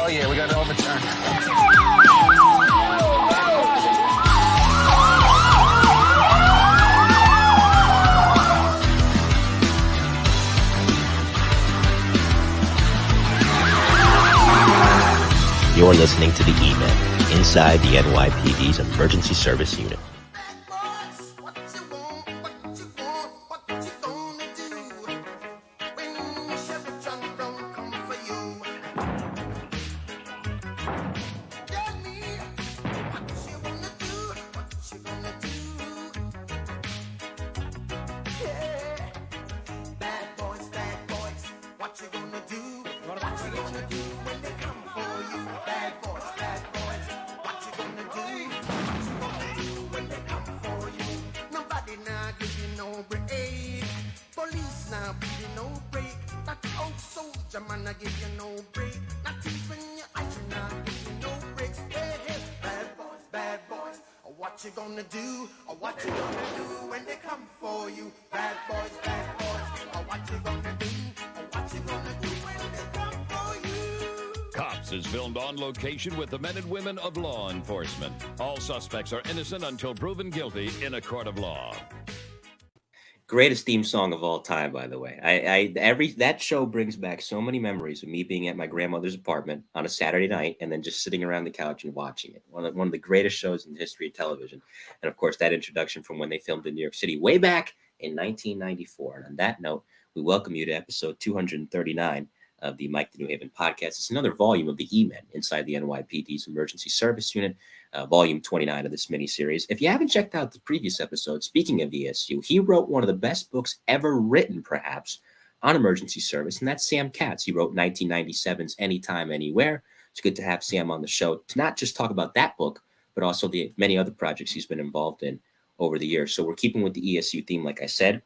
Oh, yeah, we got to overturn. You're listening to the E-Men inside the NYPD's Emergency Service Unit. Is filmed on location with the men and women of law enforcement. All suspects are innocent until proven guilty in a court of law. Greatest theme song of all time, by the way. That show brings back so many memories of me being at my grandmother's apartment on a Saturday night and then just sitting around the couch and watching it. One of the greatest shows in the history of television. And of course, that introduction from when they filmed in New York City way back in 1994. And on that note, we welcome you to episode 239 of the Mike the New Haven podcast. It's another volume of the E-Men inside the NYPD's Emergency Service Unit, volume 29 of this miniseries. If you haven't checked out the previous episode, speaking of ESU, he wrote one of the best books ever written, perhaps, on emergency service, and that's Sam Katz. He wrote 1997's Anytime, Anywhere. It's good to have Sam on the show to not just talk about that book, but also the many other projects he's been involved in over the years. So we're keeping with the ESU theme, like I said,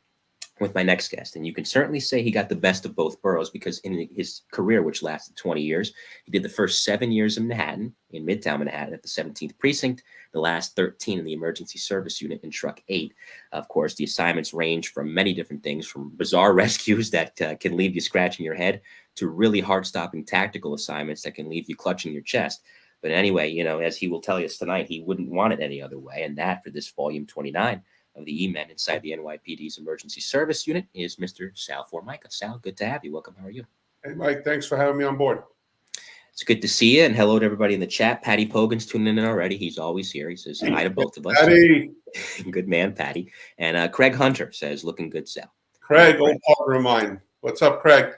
with my next guest. And you can certainly say he got the best of both boroughs because in his career, which lasted 20 years, he did the first 7 years in Manhattan, in Midtown Manhattan at the 17th Precinct, the last 13 in the Emergency Service Unit in Truck 8. Of course, the assignments range from many different things, from bizarre rescues that can leave you scratching your head to really heart-stopping tactical assignments that can leave you clutching your chest. But anyway, as he will tell us tonight, he wouldn't want it any other way. And that, for this volume 29, of the E-Men inside the NYPD's Emergency Service Unit, is Mr. Sal Formica. Sal, good to have you. Welcome. How are you? Hey, Mike. Thanks for having me on board. It's good to see you, and hello to everybody in the chat. Patty Pogan's tuning in already. He's always here. He says hi to both of us. Patty. Good man, Patty. And Craig Hunter says, looking good, Sal. Craig, old partner of mine. What's up, Craig?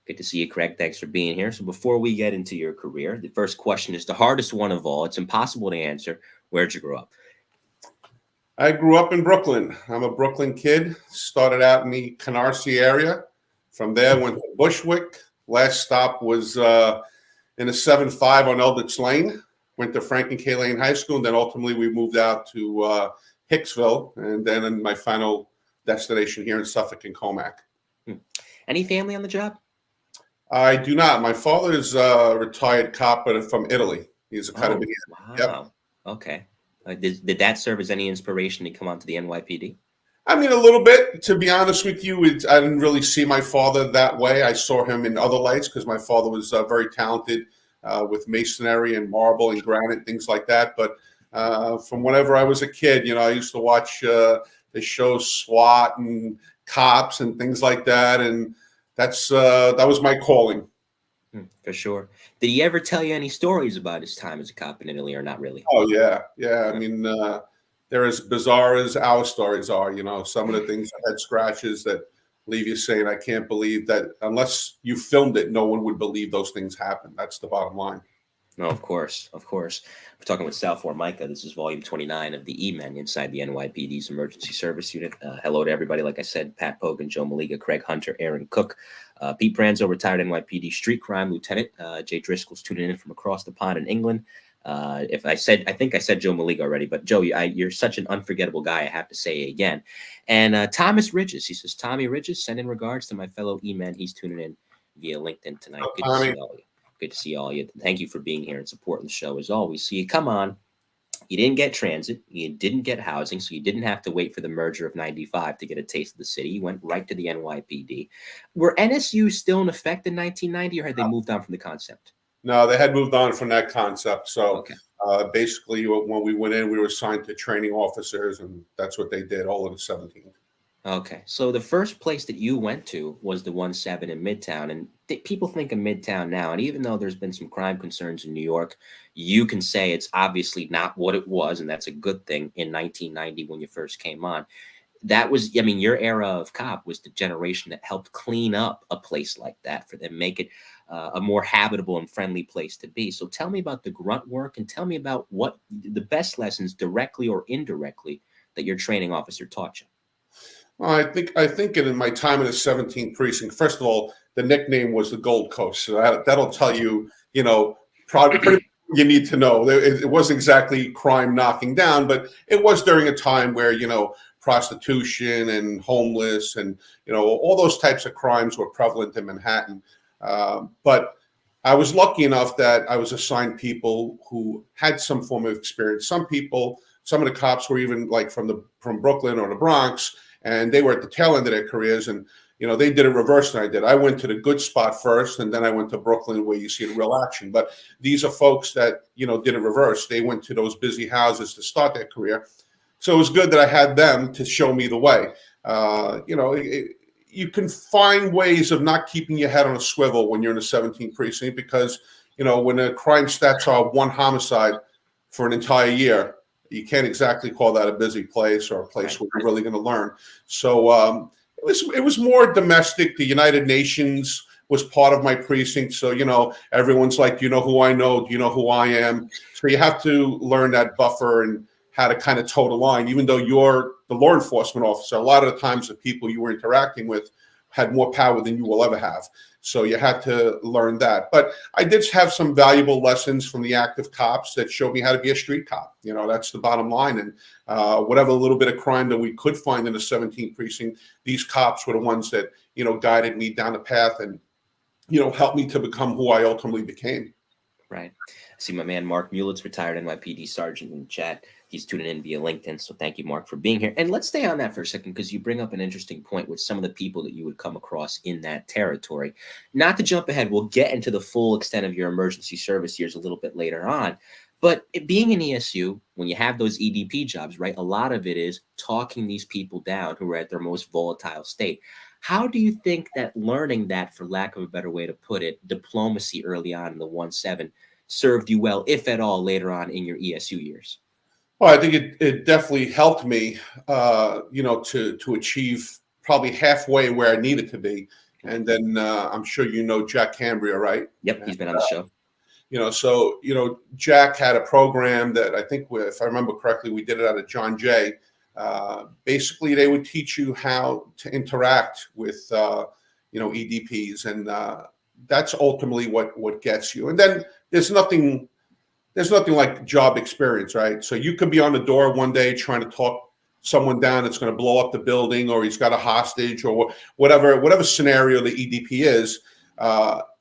Good to see you, Craig. Thanks for being here. So before we get into your career, the first question is the hardest one of all. It's impossible to answer. Where'd you grow up? I grew up in Brooklyn. I'm a Brooklyn kid. Started out in the Canarsie area. From there, went to Bushwick. Last stop was in a 7-5 on Eldritch Lane. Went to Frank and K Lane High School, and then ultimately we moved out to Hicksville, and then in my final destination here in Suffolk and Comac. Any family on the job? I do not. My father is a retired cop, but from Italy. He's a kind of wow. Yep. Okay. Did that serve as any inspiration to come onto the NYPD? I mean, a little bit. To be honest with you, I didn't really see my father that way. I saw him in other lights because my father was very talented with masonry and marble and granite, things like that. But from whenever I was a kid, I used to watch the show SWAT and Cops and things like that. And that was my calling. For sure. Did he ever tell you any stories about his time as a cop in Italy, or not really? Oh, yeah. Yeah. I mean, they're as bizarre as our stories are. Some of the things that had scratches that leave you saying, I can't believe that unless you filmed it, no one would believe those things happen. That's the bottom line. No, of course. We're talking with Sal Formica. This is volume 29 of the E-Men inside the NYPD's Emergency Service Unit. Hello to everybody. Like I said, Pat Pogan, Joe Maliga, Craig Hunter, Aaron Cook, Pete Branzo, retired NYPD street crime lieutenant. Jay Driscoll's tuning in from across the pond in England. I think I said Joe Maliga already, but Joe, you're such an unforgettable guy. I have to say again. And Thomas Ridges, he says, Tommy Ridges, send in regards to my fellow E-Men. He's tuning in via LinkedIn tonight. Good to see all of you. Good to see all of you. Thank you for being here and supporting the show as always. So you come on. You didn't get transit. You didn't get housing. So you didn't have to wait for the merger of 95 to get a taste of the city. You went right to the NYPD. Were NSU still in effect in 1990, or had they moved on from the concept? No, they had moved on from that concept. So Okay. basically, when we went in, we were assigned to training officers, and that's what they did all of the 17th. Okay. So the first place that you went to was the 1-7 in Midtown. And people think of Midtown now. And even though there's been some crime concerns in New York, you can say it's obviously not what it was. And that's a good thing in 1990 when you first came on. That was, I mean, your era of cop was the generation that helped clean up a place like that for them, make it a more habitable and friendly place to be. So tell me about the grunt work and tell me about what the best lessons, directly or indirectly, that your training officer taught you. Well, I think in my time in the 17th precinct, first of all, the nickname was the Gold Coast. So that'll tell you, probably pretty you need to know. It wasn't exactly crime knocking down, but it was during a time where, prostitution and homeless and, all those types of crimes were prevalent in Manhattan. But I was lucky enough that I was assigned people who had some form of experience. Some of the cops were even like from Brooklyn or the Bronx, and they were at the tail end of their careers. And, they did it reverse than I did. I went to the good spot first, and then I went to Brooklyn where you see the real action. But these are folks that, did it reverse. They went to those busy houses to start their career. So it was good that I had them to show me the way. You can find ways of not keeping your head on a swivel when you're in the 17th precinct because, when the crime stats are one homicide for an entire year, you can't exactly call that a busy place or a place where you're really going to learn. So it was more domestic. The United Nations was part of my precinct. So, everyone's like, do you know who I know? Do you know who I am? So you have to learn that buffer and how to kind of toe the line, even though you're the law enforcement officer. A lot of the times the people you were interacting with had more power than you will ever have. So you had to learn that. But I did have some valuable lessons from the active cops that showed me how to be a street cop. That's the bottom line. And whatever little bit of crime that we could find in the 17th precinct, these cops were the ones that, guided me down the path and, helped me to become who I ultimately became. Right. I see my man Mark Mulitz, retired NYPD sergeant, in the chat. He's tuning in via LinkedIn. So thank you, Mark, for being here. And let's stay on that for a second, because you bring up an interesting point with some of the people that you would come across in that territory. Not to jump ahead, we'll get into the full extent of your emergency service years a little bit later on. But being an ESU, when you have those EDP jobs, right, a lot of it is talking these people down who are at their most volatile state. How do you think that learning that, for lack of a better way to put it, diplomacy early on in the 1-7 served you well, if at all, later on in your ESU years? Well, I think it definitely helped me, to achieve probably halfway where I needed to be. And then I'm sure Jack Cambria, right? Yep, he's been on the show. Jack had a program that I think, if I remember correctly, we did it out of John Jay. Basically, they would teach you how to interact with, EDPs, and that's ultimately what gets you. And then there's nothing like job experience, right? So you could be on the door one day trying to talk someone down that's going to blow up the building, or he's got a hostage, or whatever scenario the EDP is.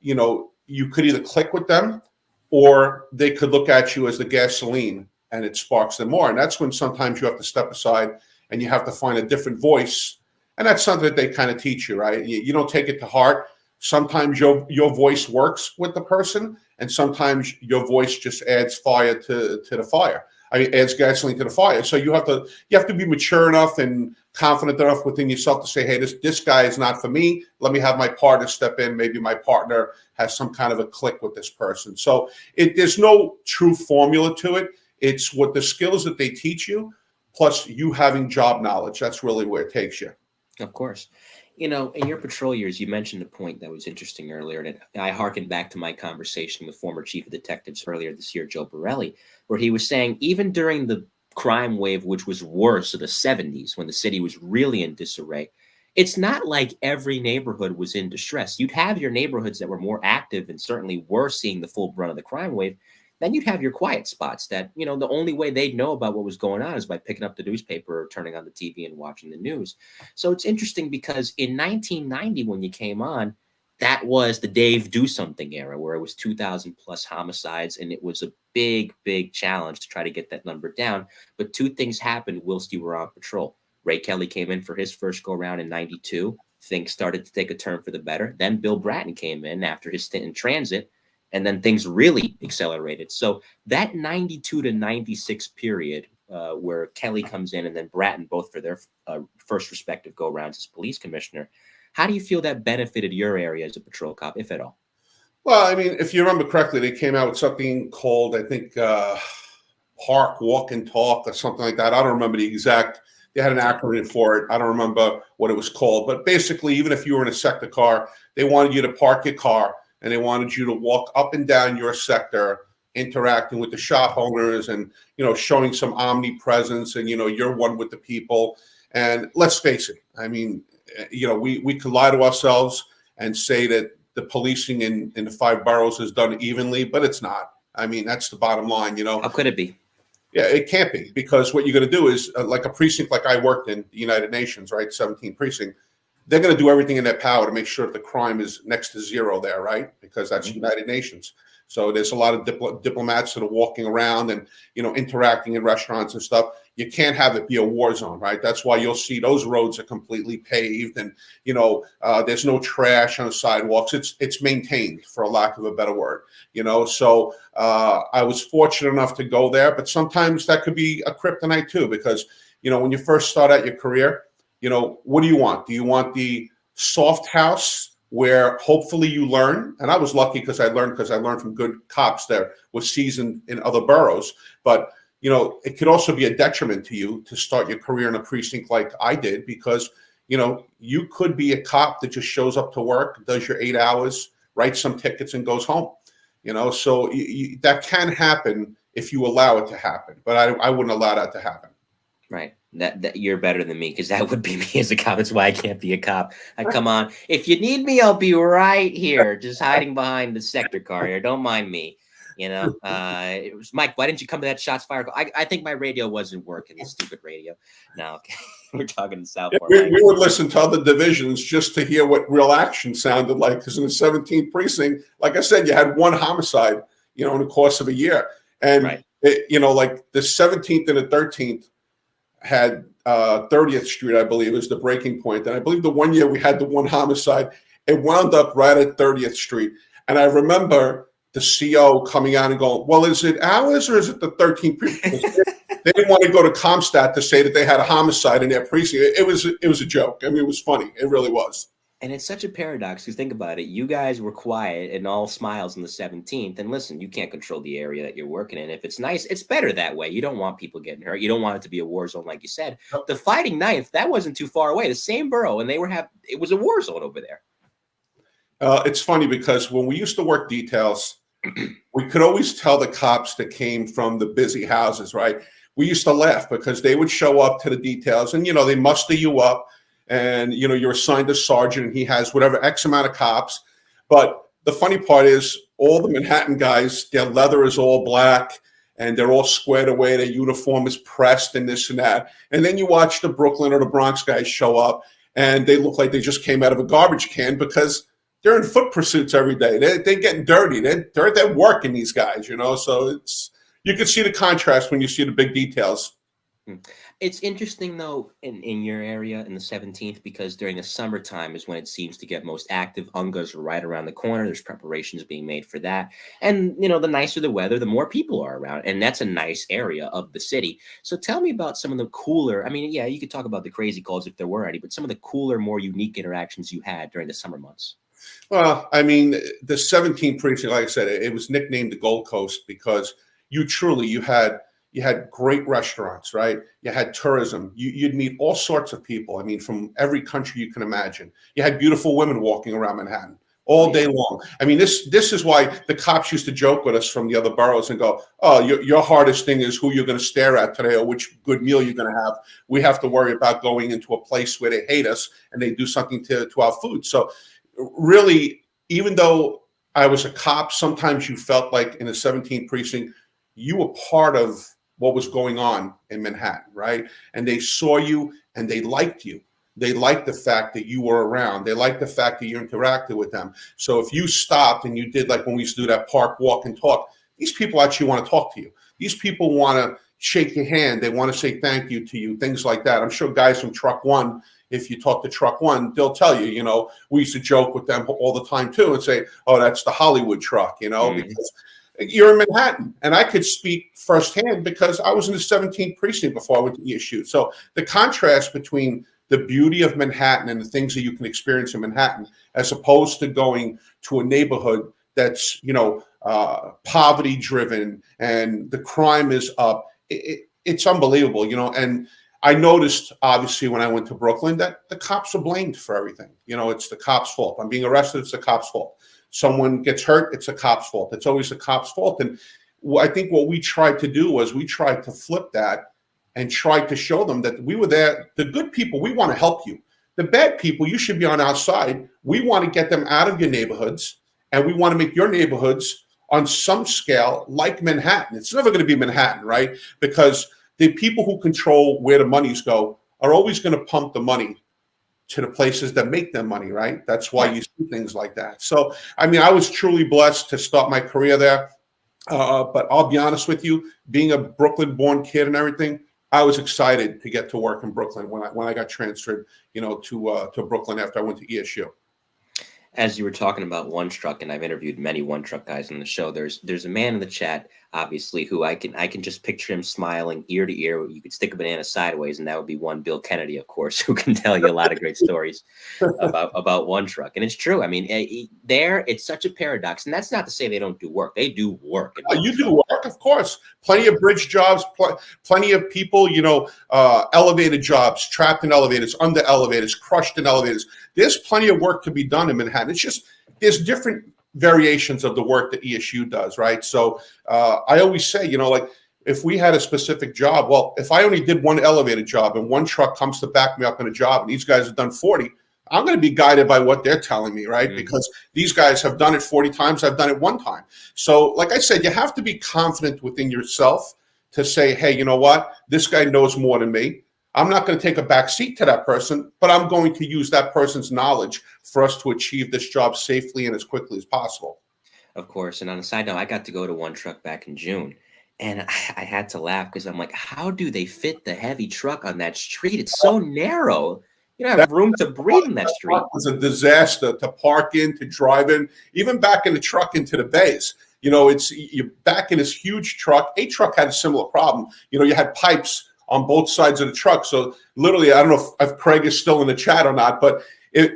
You could either click with them, or they could look at you as the gasoline, and it sparks them more. And that's when sometimes you have to step aside and you have to find a different voice. And that's something that they kind of teach you, right? You don't take it to heart. Sometimes your voice works with the person, and sometimes your voice just adds fire to the fire. Adds gasoline to the fire. So you have to be mature enough and confident enough within yourself to say, hey, this guy is not for me. Let me have my partner step in. Maybe my partner has some kind of a click with this person. So there's no true formula to it. It's what the skills that they teach you, plus you having job knowledge. That's really where it takes you. Of course. In your patrol years, you mentioned a point that was interesting earlier, and I harkened back to my conversation with former chief of detectives earlier this year, Joe Borelli, where he was saying even during the crime wave, which was worse of the 70s, when the city was really in disarray, it's not like every neighborhood was in distress. You'd have your neighborhoods that were more active and certainly were seeing the full brunt of the crime wave. Then you'd have your quiet spots that, the only way they'd know about what was going on is by picking up the newspaper or turning on the TV and watching the news. So it's interesting because in 1990, when you came on, that was the Dave Do Something era, where it was 2,000 plus homicides. And it was a big, big challenge to try to get that number down. But two things happened whilst you were on patrol. Ray Kelly came in for his first go around in 92. Things started to take a turn for the better. Then Bill Bratton came in after his stint in transit. and then things really accelerated. So that 92 to 96 period where Kelly comes in and then Bratton, both for their first respective go-rounds as police commissioner, how do you feel that benefited your area as a patrol cop, if at all? Well, I mean, if you remember correctly, they came out with something called, I think, Park Walk and Talk or something like that. I don't remember the exact. They had an acronym for it. I don't remember what it was called. But basically, even if you were in a sector car, they wanted you to park your car and they wanted you to walk up and down your sector, interacting with the shop owners and, showing some omnipresence and, you're one with the people. And let's face it. I mean, we could lie to ourselves and say that the policing in the 5 boroughs is done evenly, but it's not. I mean, that's the bottom line, How could it be? Yeah, it can't be, because what you're going to do is like a precinct like I worked in, the United Nations, right? 17 precinct. They're going to do everything in their power to make sure that the crime is next to zero there, right? Because that's United Nations. So there's a lot of diplomats that are walking around and, interacting in restaurants and stuff. You can't have it be a war zone, right? That's why you'll see those roads are completely paved and, there's no trash on the sidewalks. It's maintained, for a lack of a better word, So I was fortunate enough to go there, but sometimes that could be a kryptonite too, because, when you first start out your career, what do you want? Do you want the soft house where hopefully you learn? And I was lucky because I learned from good cops that were seasoned in other boroughs. But, it could also be a detriment to you to start your career in a precinct like I did, because, you could be a cop that just shows up to work, does your 8 hours, writes some tickets and goes home. So that can happen if you allow it to happen. But I wouldn't allow that to happen. Right. That you're better than me, because that would be me as a cop. That's why I can't be a cop. I come on. If you need me, I'll be right here, just hiding behind the sector car here. Don't mind me. It was Mike. Why didn't you come to that shots fired? I think my radio wasn't working. The stupid radio. No, okay. We're talking to Sal Formica. We would listen to other divisions just to hear what real action sounded like. Because in the 17th precinct, like I said, you had one homicide, in the course of a year, and right. Like the 17th and the 13th. Had 30th Street, I believe, was the breaking point. And I believe the one year we had the one homicide, it wound up right at 30th Street. And I remember the CO coming out and going, well, is it ours or is it the 13th precinct? They didn't want to go to Comstat to say that they had a homicide in their precinct. It was a joke. I mean, it was funny. It really was. And it's such a paradox, because think about it. You guys were quiet and all smiles on the 17th. And listen, you can't control the area that you're working in. If it's nice, it's better that way. You don't want people getting hurt. You don't want it to be a war zone, like you said. Yep. The Fighting Ninth, that wasn't too far away. The same borough, and it was a war zone over there. It's funny because when we used to work details, we could always tell the cops that came from the busy houses, right? We used to laugh because they would show up to the details and, they muster you up. And, you're assigned a sergeant and he has whatever X amount of cops. But the funny part is all the Manhattan guys, their leather is all black and they're all squared away. Their uniform is pressed and this and that. And then you watch the Brooklyn or the Bronx guys show up and they look like they just came out of a garbage can because they're in foot pursuits every day. They're getting dirty. They're working, these guys, So you can see the contrast when you see the big details. It's interesting, though, in your area in the 17th, because during the summertime is when it seems to get most active. Ungas are right around the corner. There's preparations being made for that. And, the nicer the weather, the more people are around. And that's a nice area of the city. So tell me about some of the cooler, yeah, you could talk about the crazy calls if there were any, but some of the cooler, more unique interactions you had during the summer months. Well, the 17th precinct, like I said, it was nicknamed the Gold Coast because you had great restaurants, right? You had tourism. You'd meet all sorts of people. From every country you can imagine. You had beautiful women walking around Manhattan all day long. This is why the cops used to joke with us from the other boroughs and go, oh, your hardest thing is who you're going to stare at today or which good meal you're going to have. We have to worry about going into a place where they hate us and they do something to our food. So really, even though I was a cop, sometimes you felt like in the 17th precinct, you were part of what was going on in Manhattan, right? And they saw you and they liked you. They liked the fact that you were around. They liked the fact that you interacted with them. So if you stopped and you did like when we used to do that park walk and talk, these people actually want to talk to you. These people want to shake your hand. They want to say thank you to you, things like that. I'm sure guys from Truck One, if you talk to Truck One, they'll tell you, we used to joke with them all the time too and say, oh, that's the Hollywood truck, because you're in Manhattan. And I could speak firsthand because I was in the 17th precinct before I went to ESU. So the contrast between the beauty of Manhattan and the things that you can experience in Manhattan, as opposed to going to a neighborhood that's, poverty driven and the crime is up. It's unbelievable, and I noticed, obviously, when I went to Brooklyn, that the cops are blamed for everything. It's the cops' fault. I'm being arrested, it's the cops' fault. Someone gets hurt, it's the cops' fault. It's always the cops' fault. And I think what we tried to do was we tried to flip that and tried to show them that we were there. The good people, we want to help you. The bad people, you should be on our side. We want to get them out of your neighborhoods, and we want to make your neighborhoods on some scale like Manhattan. It's never going to be Manhattan, right? Because the people who control where the monies go are always going to pump the money to the places that make them money, right? That's why you see things like that. So, I was truly blessed to start my career there. But I'll be honest with you, being a Brooklyn-born kid and everything, I was excited to get to work in Brooklyn when I got transferred, to Brooklyn after I went to ESU. As you were talking about One Truck, and I've interviewed many One Truck guys on the show, there's a man in the chat, obviously, who I can just picture him smiling ear to ear. You could stick a banana sideways, and that would be one Bill Kennedy, of course, who can tell you a lot of great stories about One Truck. And it's true. It's such a paradox, and that's not to say they don't do work. They do work. You do work, of course. Plenty of bridge jobs, plenty of people, elevated jobs, trapped in elevators, under elevators, crushed in elevators. There's plenty of work to be done in Manhattan. It's just there's different variations of the work that ESU does, right? So I always say, if we had a specific job, well, if I only did one elevator job and one truck comes to back me up in a job and these guys have done 40, I'm going to be guided by what they're telling me, right? Mm-hmm. Because these guys have done it 40 times, I've done it one time. So like I said, you have to be confident within yourself to say, hey, you know what? This guy knows more than me. I'm not going to take a back seat to that person, but I'm going to use that person's knowledge for us to achieve this job safely and as quickly as possible. Of course. And on a side note, I got to go to One Truck back in June, and I had to laugh because I'm like, how do they fit the heavy truck on that street? It's so narrow. You don't have room to breathe in that street. It was a disaster to park in, to drive in, even back in the truck into the bays. You're back in this huge truck. A truck had a similar problem. You had pipes on both sides of the truck. So literally, I don't know if Craig is still in the chat or not, but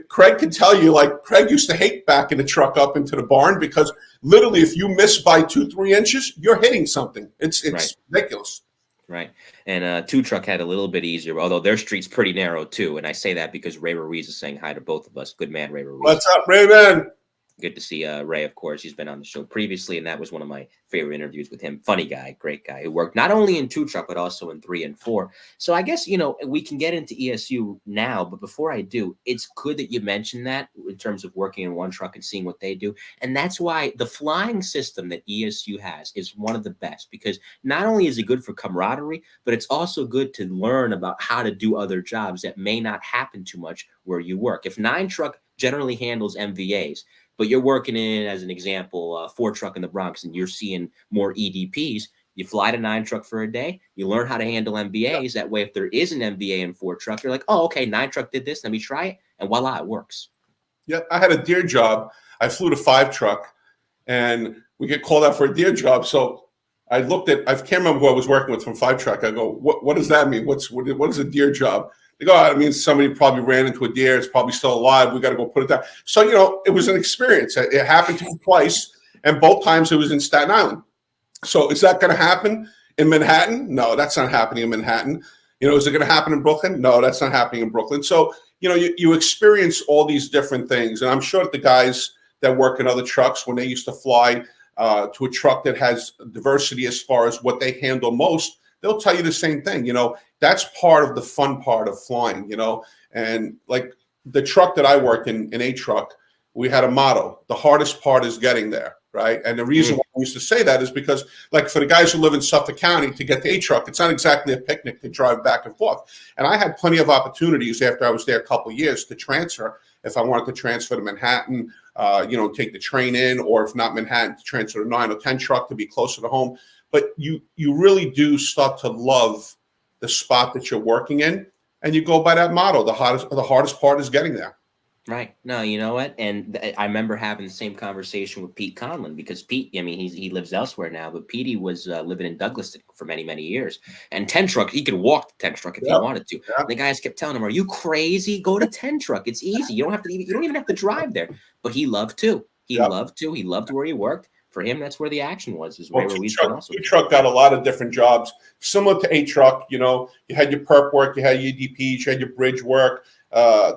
Craig can tell you, Craig used to hate backing the truck up into the barn because literally if you miss by 2-3 inches, you're hitting something. It's right. Ridiculous. Right. And Two Truck had a little bit easier, although their street's pretty narrow too. And I say that because Ray Ruiz is saying hi to both of us. Good man, Ray Ruiz. What's up, Ray, man? Good to see Ray, of course. He's been on the show previously, and that was one of my favorite interviews with him. Funny guy, great guy, who worked not only in Two Truck, but also in 3 and 4. So I guess, we can get into ESU now, but before I do, it's good that you mentioned that in terms of working in One Truck and seeing what they do. And that's why the flying system that ESU has is one of the best, because not only is it good for camaraderie, but it's also good to learn about how to do other jobs that may not happen too much where you work. If 9 Truck generally handles MVAs, but you're working in, as an example, 4 Truck in the Bronx, and you're seeing more EDPs, you fly to 9 Truck for a day, you learn how to handle MVAs. That way, if there is an MVA in 4 Truck, you're like, oh, okay, 9 Truck did this, let me try it, and voila, it works. Yep, I had a deer job. I flew to 5 Truck, and we get called out for a deer job. So I looked at, I can't remember who I was working with from 5 Truck. I go, what does that mean? What is a deer job? They go, oh, it means somebody probably ran into a deer. It's probably still alive. We got to go put it down. So, it was an experience. It happened to me twice, and both times it was in Staten Island. So is that going to happen in Manhattan? No, that's not happening in Manhattan. Is it going to happen in Brooklyn? No, that's not happening in Brooklyn. So, you experience all these different things. And I'm sure that the guys that work in other trucks, when they used to fly to a truck that has diversity as far as what they handle most, they'll tell you the same thing. That's part of the fun part of flying, and like the truck that I worked in A Truck, we had a motto: the hardest part is getting there, right? And the reason why we used to say that is because, like, for the guys who live in Suffolk County to get to A Truck, it's not exactly a picnic to drive back and forth. And I had plenty of opportunities after I was there a couple of years to transfer. If I wanted to transfer to Manhattan, take the train in, or if not Manhattan, to transfer to 9 or 10 Truck to be closer to home. But you really do start to love the spot that you're working in. and you go by that motto. The hardest part is getting there. Right. No, you know what? And I remember having the same conversation with Pete Conlon, because Pete, I mean, he lives elsewhere now, but Petey was living in Douglaston for many, many years. And 10 truck, he could walk the 10 truck if he wanted to. Yep. The guys kept telling him, "Are you crazy? Go to 10 truck. It's easy. You don't even have to drive there." But he loved to. He loved to. He loved where he worked. For him, that's where the action was. Is where we also. 2 truck got a lot of different jobs, similar to 8 truck. You know, you had your perp work, you had your DPs, you had your bridge work.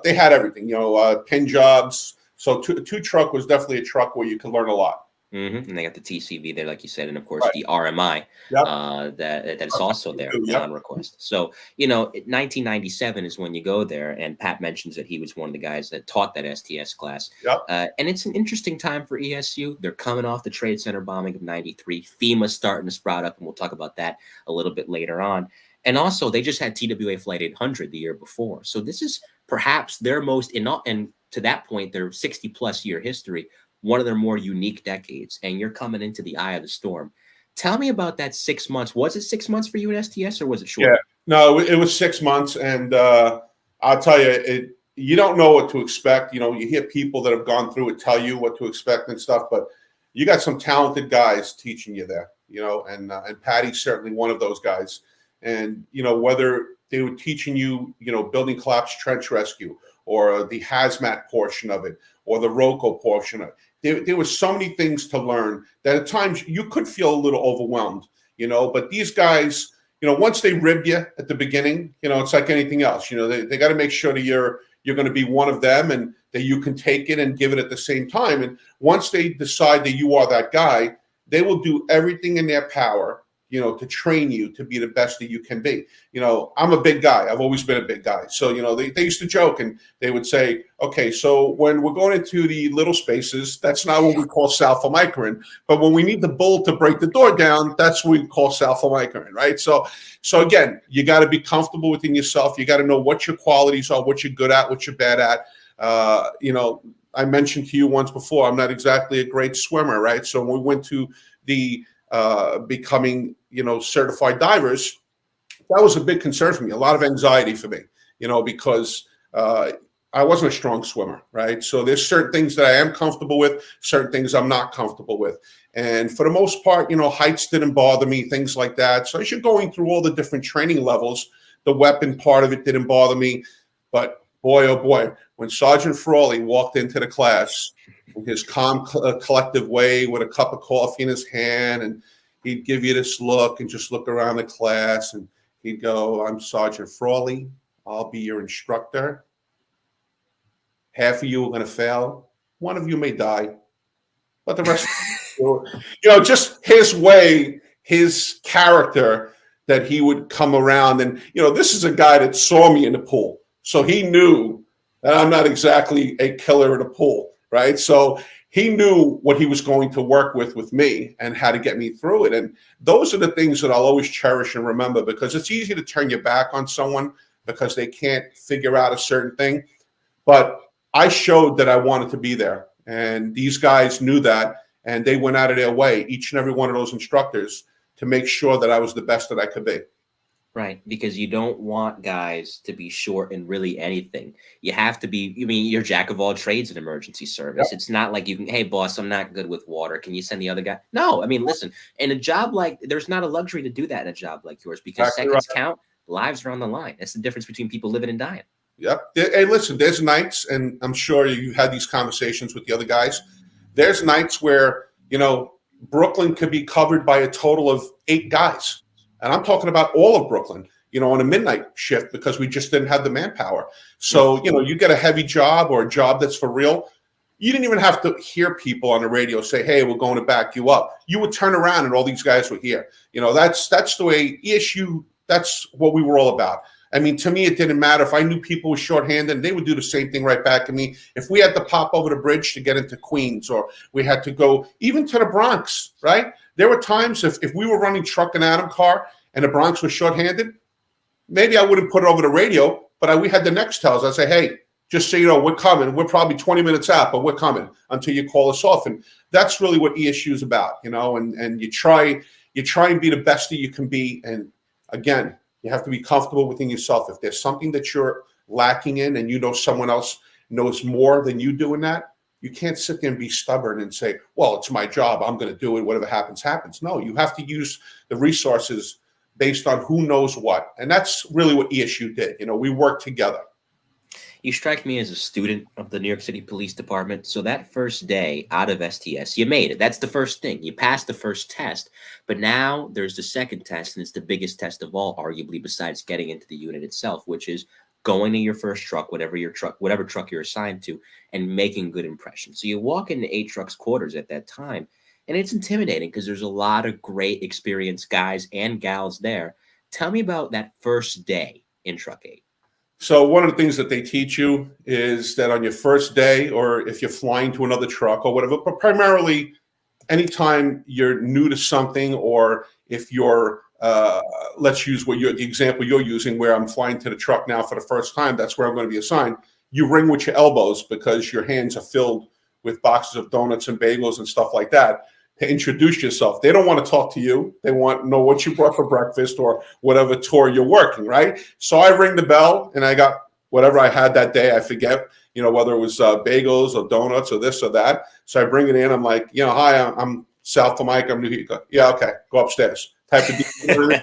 They had everything, you know, pin jobs. So 2 truck was definitely a truck where you could learn a lot. And they got the TCV there, like you said, and of course the RMI that is also there on request. So, you know, 1997 is when you go there, and Pat mentions that he was one of the guys that taught that STS class. And it's an interesting time for ESU. They're coming off the Trade Center bombing of '93. FEMA's starting to sprout up, and we'll talk about that a little bit later on. And also, they just had TWA Flight 800 the year before. So this is perhaps their most, and to that point, their 60-plus year history, one of their more unique decades. And you're coming into the eye of the storm. Tell me about that 6 months. Was it 6 months for you in STS, or was it short? Yeah, no, it was 6 months. And I'll tell you, you don't know what to expect. You know, you hear people that have gone through it tell you what to expect and stuff, but you got some talented guys teaching you there, you know, and Patty's certainly one of those guys. And, you know, whether they were teaching you, you know, building collapse trench rescue, or the hazmat portion of it, or the ROCO portion of it. There were so many things to learn that at times you could feel a little overwhelmed, you know, but these guys, you know, once they rib you at the beginning, you know, it's like anything else, you know, they got to make sure that you're going to be one of them, and that you can take it and give it at the same time. And once they decide that you are that guy, they will do everything in their power, you know, to train you to be the best that you can be. You know, I'm a big guy. I've always been a big guy. So, you know, they used to joke, and they would say, okay, so when we're going into the little spaces, that's not what we call Sal Formica in. But when we need the bull to break the door down, that's what we call Sal Formica in, right? So again, you got to be comfortable within yourself. You got to know what your qualities are, what you're good at, what you're bad at. You know, I mentioned to you once before, I'm not exactly a great swimmer, right? So when we went to the becoming, you know, certified divers, that was a big concern for me, a lot of anxiety for me, you know, because I wasn't a strong swimmer, right? So there's certain things that I am comfortable with, certain things I'm not comfortable with. And for the most part, you know, heights didn't bother me, things like that. So as you're going through all the different training levels, the weapon part of it didn't bother me. But boy, oh boy, when Sergeant Frawley walked into the class in his calm, collective way with a cup of coffee in his hand, and he'd give you this look and just look around the class, and he'd go, "I'm Sergeant Frawley. I'll be your instructor. Half of you are going to fail. One of you may die, but the rest, you know, just his way, his character, that he would come around. And, you know, this is a guy that saw me in the pool. So he knew that I'm not exactly a killer in the pool, right? So he knew what he was going to work with me, and how to get me through it. And those are the things that I'll always cherish and remember, because it's easy to turn your back on someone because they can't figure out a certain thing. But I showed that I wanted to be there, and these guys knew that, and they went out of their way, each and every one of those instructors, to make sure that I was the best that I could be. Right, because you don't want guys to be short in really anything. You have to be, I mean, you're jack of all trades in emergency service. Yep. It's not like you can, hey, boss, I'm not good with water. Can you send the other guy? No, I mean, listen, in a job like, there's not a luxury to do that in a job like yours, because exactly seconds count, lives are on the line. That's the difference between people living and dying. Yep. Hey, listen, there's nights, and I'm sure you had these conversations with the other guys. There's nights where, you know, Brooklyn could be covered by a total of 8 guys. And I'm talking about all of Brooklyn, you know, on a midnight shift, because we just didn't have the manpower. So, you know, you get a heavy job or a job that's for real. You didn't even have to hear people on the radio say, hey, we're going to back you up. You would turn around and all these guys were here. You know, that's the way ESU, that's what we were all about. I mean, to me, it didn't matter. If I knew people were shorthanded, they would do the same thing right back at me. If we had to pop over the bridge to get into Queens, or we had to go even to the Bronx, right? There were times if we were running truck and Adam car and the Bronx was shorthanded, maybe I wouldn't put it over the radio, but we had the next tells. I'd say, hey, just so you know, we're coming. We're probably 20 minutes out, but we're coming until you call us off. And that's really what ESU is about, you know, and you try and be the best that you can be. And again, You have to be comfortable within yourself. If there's something that you're lacking in and you know someone else knows more than you do in that, you can't sit there and be stubborn and say, well, it's my job, I'm going to do it, whatever happens, happens. No, you have to use the resources based on who knows what. And that's really what ESU did. We worked together. You strike me as a student of the New York City Police Department. So that first day out of STS, you made it. That's the first thing. You passed the first test. But now there's the second test, and it's the biggest test of all, arguably, besides getting into the unit itself, which is going to your first truck, whatever truck you're assigned to, and making good impressions. So you walk into A Truck's quarters at that time, and it's intimidating because there's a lot of great experienced guys and gals there. Tell me about that first day in Truck 8. So one of the things that they teach you is that on your first day, or if you're flying to another truck or whatever, but primarily anytime you're new to something, or if you're, let's use the example you're using, where I'm flying to the truck now for the first time, that's where I'm going to be assigned. You ring with your elbows because your hands are filled with boxes of donuts and bagels and stuff like that to introduce yourself. They don't want to talk to you. They want to know what you brought for breakfast or whatever tour you're working, right? So I ring the bell and I got whatever I had that day. I forget, whether it was bagels or donuts or this or that. So I bring it in. I'm like, hi, I'm Sal Formica. I'm new here. Yeah, okay, go upstairs. Type of deal.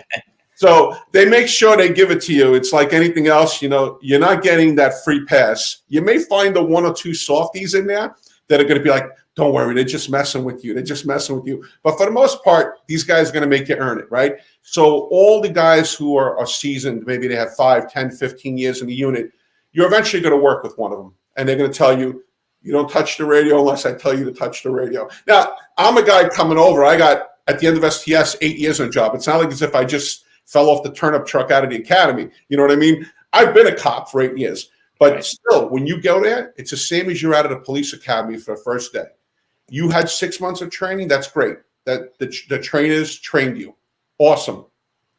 So they make sure they give it to you. It's like anything else, you're not getting that free pass. You may find the one or two softies in there that are going to be like, don't worry, they're just messing with you. They're just messing with you. But for the most part, these guys are going to make you earn it, right? So all the guys who are seasoned, maybe they have 5, 10, 15 years in the unit, you're eventually going to work with one of them. And they're going to tell you, you don't touch the radio unless I tell you to touch the radio. Now, I'm a guy coming over. I got, at the end of STS, 8 years on a job. It's not like as if I just fell off the turnip truck out of the academy. You know what I mean? I've been a cop for 8 years. But still, when you go there, it's the same as you're out of the police academy for the first day. You had 6 months of training. That's great. That the trainers trained you. Awesome.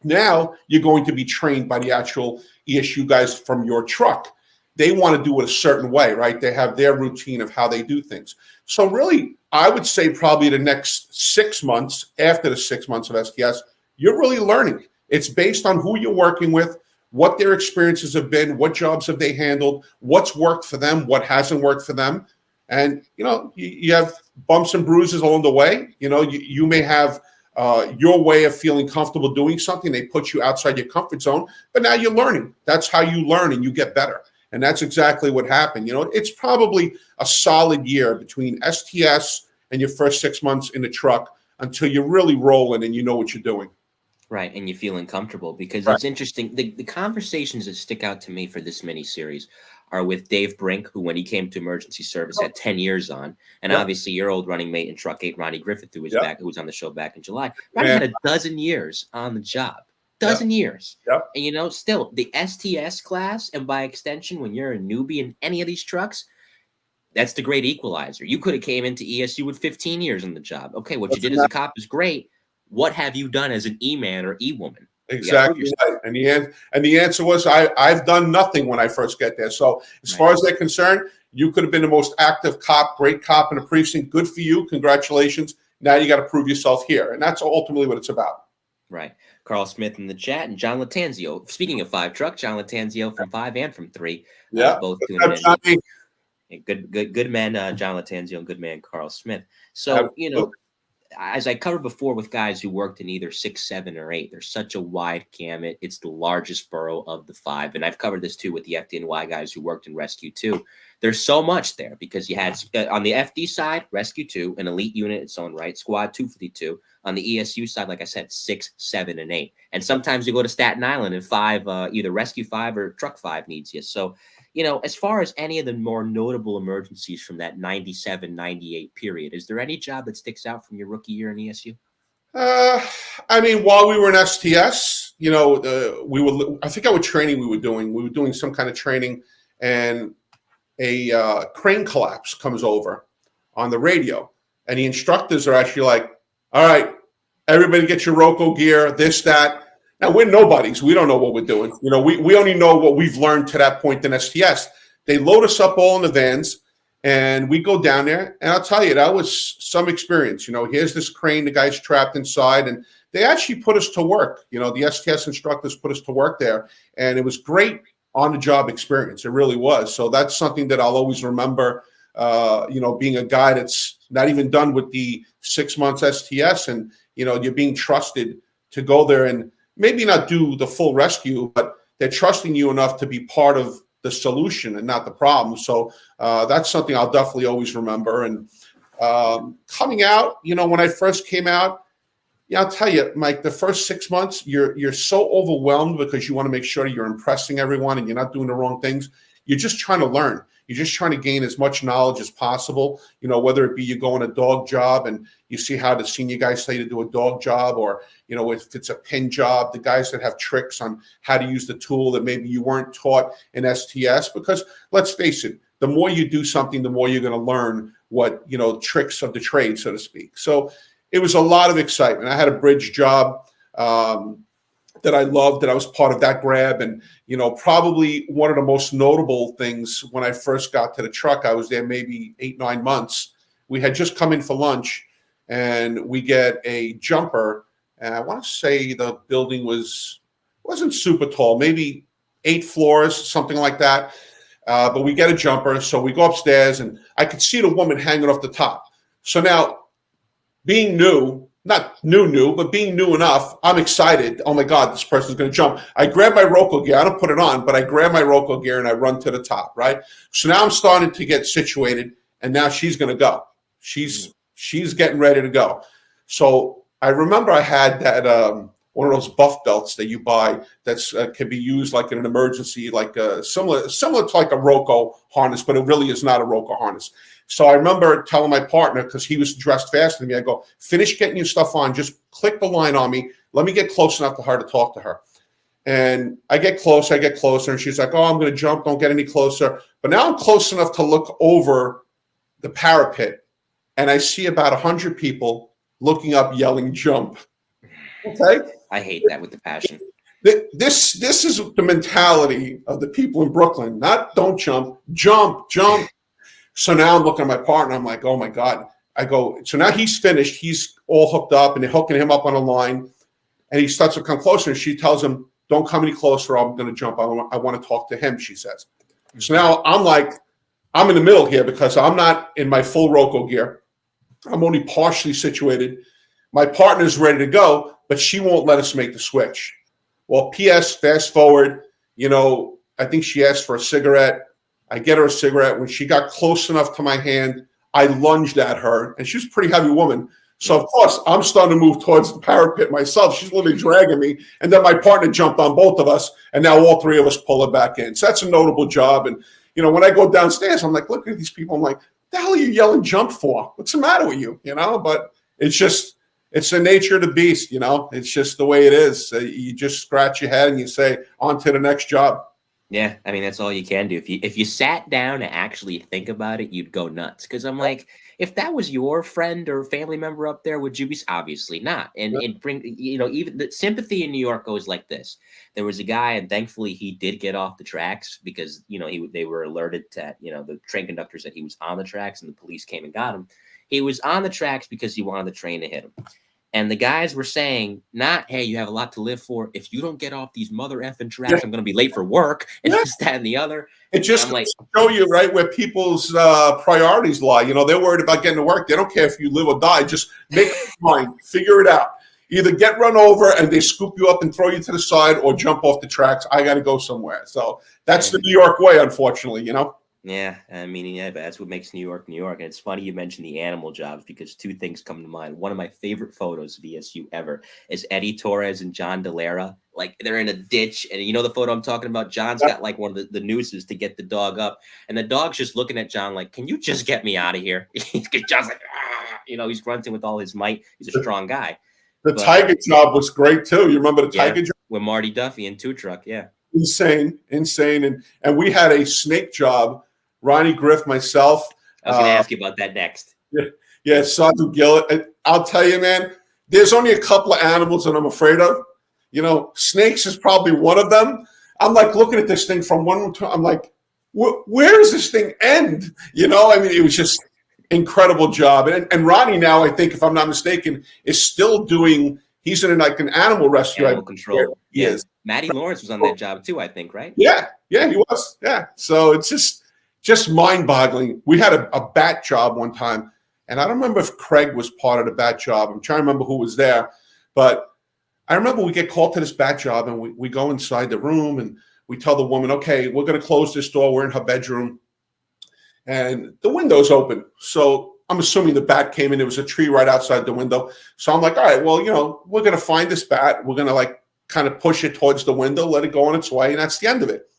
Now you're going to be trained by the actual ESU guys from your truck. They want to do it a certain way, right? They have their routine of how they do things. So really, I would say probably the next 6 months, after the 6 months of STS, you're really learning. It's based on who you're working with, what their experiences have been, what jobs have they handled, what's worked for them, what hasn't worked for them. And, you have bumps and bruises along the way. You may have your way of feeling comfortable doing something. They put you outside your comfort zone, but now you're learning. That's how you learn and you get better. And that's exactly what happened. It's probably a solid year between STS and your first 6 months in the truck until you're really rolling and you know what you're doing. Right, and you feel uncomfortable because Right. It's interesting. The conversations that stick out to me for this mini-series are with Dave Brink, who, when he came to emergency service, had 10 years on. And obviously your old running mate in Truck 8, Ronnie Griffith, who was back, who was on the show back in July. Ronnie had a dozen years on the job. Dozen years. Yep. And, still, the STS class, and by extension, when you're a newbie in any of these trucks, that's the great equalizer. You could have came into ESU with 15 years on the job. Okay, what you did as a cop is great. What have you done as an E-man or E-woman? Exactly right. And the answer was, I've done nothing when I first get there. So as far as they're concerned, you could have been the most active cop, great cop in the precinct. Good for you. Congratulations. Now you got to prove yourself here. And that's ultimately what it's about. Right. Carl Smith in the chat and John Latanzio. Speaking of 5 Truck, John Latanzio from 5 and from 3. Both tuning in. Good man, John Latanzio, and good man, Carl Smith. So, as I covered before with guys who worked in either 6, 7, or 8, there's such a wide gamut. It's the largest borough of the 5. And I've covered this too with the FDNY guys who worked in Rescue 2. There's so much there because you had on the FD side, Rescue 2, an elite unit in its own right, Squad 252. On the ESU side, like I said, 6, 7, and 8. And sometimes you go to Staten Island and 5, either Rescue 5 or Truck 5 needs you. So, as far as any of the more notable emergencies from that 97, 98 period, is there any job that sticks out from your rookie year in ESU? While we were in STS, I forgot what training we were doing. We were doing some kind of training, and a crane collapse comes over on the radio, and the instructors are actually like, all right, everybody get your Roco gear, this, that. Now, we're nobodies. We don't know what we're doing. We only know what we've learned to that point in STS. They load us up all in the vans, And we go down there, and I'll tell you, that was some experience. Here's this crane, the guy's trapped inside, and they actually put us to work. The STS instructors put us to work there, and it was great on-the-job experience. It really was. So that's something that I'll always remember, being a guy that's not even done with the 6 months STS, and, you're being trusted to go there and maybe not do the full rescue, but they're trusting you enough to be part of the solution and not the problem. So that's something I'll definitely always remember. And coming out, when I first came out, I'll tell you, Mike, the first 6 months, you're so overwhelmed because you want to make sure you're impressing everyone and you're not doing the wrong things. You're just trying to learn. You're just trying to gain as much knowledge as possible, whether it be you go on a dog job and you see how the senior guys say to do a dog job, or, if it's a pin job, the guys that have tricks on how to use the tool that maybe you weren't taught in STS. Because let's face it, the more you do something, the more you're going to learn what, tricks of the trade, so to speak. So it was a lot of excitement. I had a bridge job that I loved, that I was part of that grab. And, probably one of the most notable things when I first got to the truck, I was there maybe 8-9 months. We had just come in for lunch, and we get a jumper. And I want to say the building wasn't super tall, maybe 8 floors, something like that. But we get a jumper. So we go upstairs, and I could see the woman hanging off the top. So now, being new, not new, but being new enough, I'm excited. Oh my God, this person's going to jump. I grab my Roco gear. I don't put it on, but I grab my Roco gear and I run to the top, right? So now I'm starting to get situated, and now she's going to go. She's getting ready to go. So I remember I had that one of those buff belts that you buy that's can be used like in an emergency, like similar to like a Roco harness, but it really is not a Roco harness. So I remember telling my partner, because he was dressed faster than me, I go, finish getting your stuff on, just click the line on me. Let me get close enough to her to talk to her. And I get closer, and she's like, oh, I'm going to jump. Don't get any closer. But now I'm close enough to look over the parapet, and I see about 100 people looking up, yelling, jump. Okay? I hate that with the passion. This is the mentality of the people in Brooklyn, not don't jump, jump, jump. So now I'm looking at my partner. I'm like, oh, my God. I go, so now he's finished. He's all hooked up, and they're hooking him up on a line. And he starts to come closer, and she tells him, don't come any closer. I'm going to jump. I want to talk to him, she says. So now I'm like, I'm in the middle here because I'm not in my full Roco gear. I'm only partially situated. My partner's ready to go, but she won't let us make the switch. Well, P.S., fast forward, I think she asked for a cigarette. I get her a cigarette. When she got close enough to my hand, I lunged at her, and she was a pretty heavy woman. So, of course, I'm starting to move towards the parapet myself. She's literally dragging me. And then my partner jumped on both of us, and now all three of us pull her back in. So that's a notable job. And, when I go downstairs, I'm like, look at these people. I'm like, the hell are you yelling jump for? What's the matter with you? But it's the nature of the beast, It's just the way it is. You just scratch your head and you say, on to the next job. Yeah, I mean, that's all you can do. If you sat down to actually think about it, you'd go nuts. Because I'm like, if that was your friend or family member up there, would you be? Obviously not. And bring, even the sympathy in New York goes like this. There was a guy, and thankfully he did get off the tracks because, they were alerted that, the train conductor said he was on the tracks and the police came and got him. He was on the tracks because he wanted the train to hit him. And the guys were saying, not, hey, you have a lot to live for. If you don't get off these mother effing tracks, I'm going to be late for work, and this, that, and the other. It just show you, right, where people's priorities lie. They're worried about getting to work. They don't care if you live or die. Just make up your mind. Figure it out. Either get run over and they scoop you up and throw you to the side, or jump off the tracks. I got to go somewhere. So that's the New York way, unfortunately, Yeah, I mean, but that's what makes New York, New York. And it's funny you mentioned the animal jobs because two things come to mind. One of my favorite photos of VSU ever is Eddie Torres and John Delara. Like, they're in a ditch, and the photo I'm talking about? John's got like one of the nooses to get the dog up, and the dog's just looking at John like, can you just get me out of here? John's like, he's grunting with all his might. He's a strong guy. The Tiger job was great too. You remember the Tiger job? With Marty Duffy and Two Truck, yeah. Insane. And we had a snake job. Ronnie Griff, myself. I was going to ask you about that next. Yeah, Sergeant Gillis. I'll tell you, man, there's only a couple of animals that I'm afraid of. Snakes is probably one of them. I'm like looking at this thing from one time. I'm like, where does this thing end? You know, I mean, it was just incredible job. And Rodney now, I think, if I'm not mistaken, is still doing. He's in like an animal rescue. Animal control. Yes. Matty Lawrence was on that job too, I think, right? Yeah, he was. Yeah. So it's just mind-boggling. We had a bat job one time, and I don't remember if Craig was part of the bat job. I'm trying to remember who was there, but I remember we get called to this bat job, and we go inside the room, and we tell the woman, okay, we're going to close this door. We're in her bedroom, and the window's open. So I'm assuming the bat came in. There was a tree right outside the window. So I'm like, all right, well, you know, we're going to find this bat. We're going to like kind of push it towards the window, let it go on its way, and that's the end of it.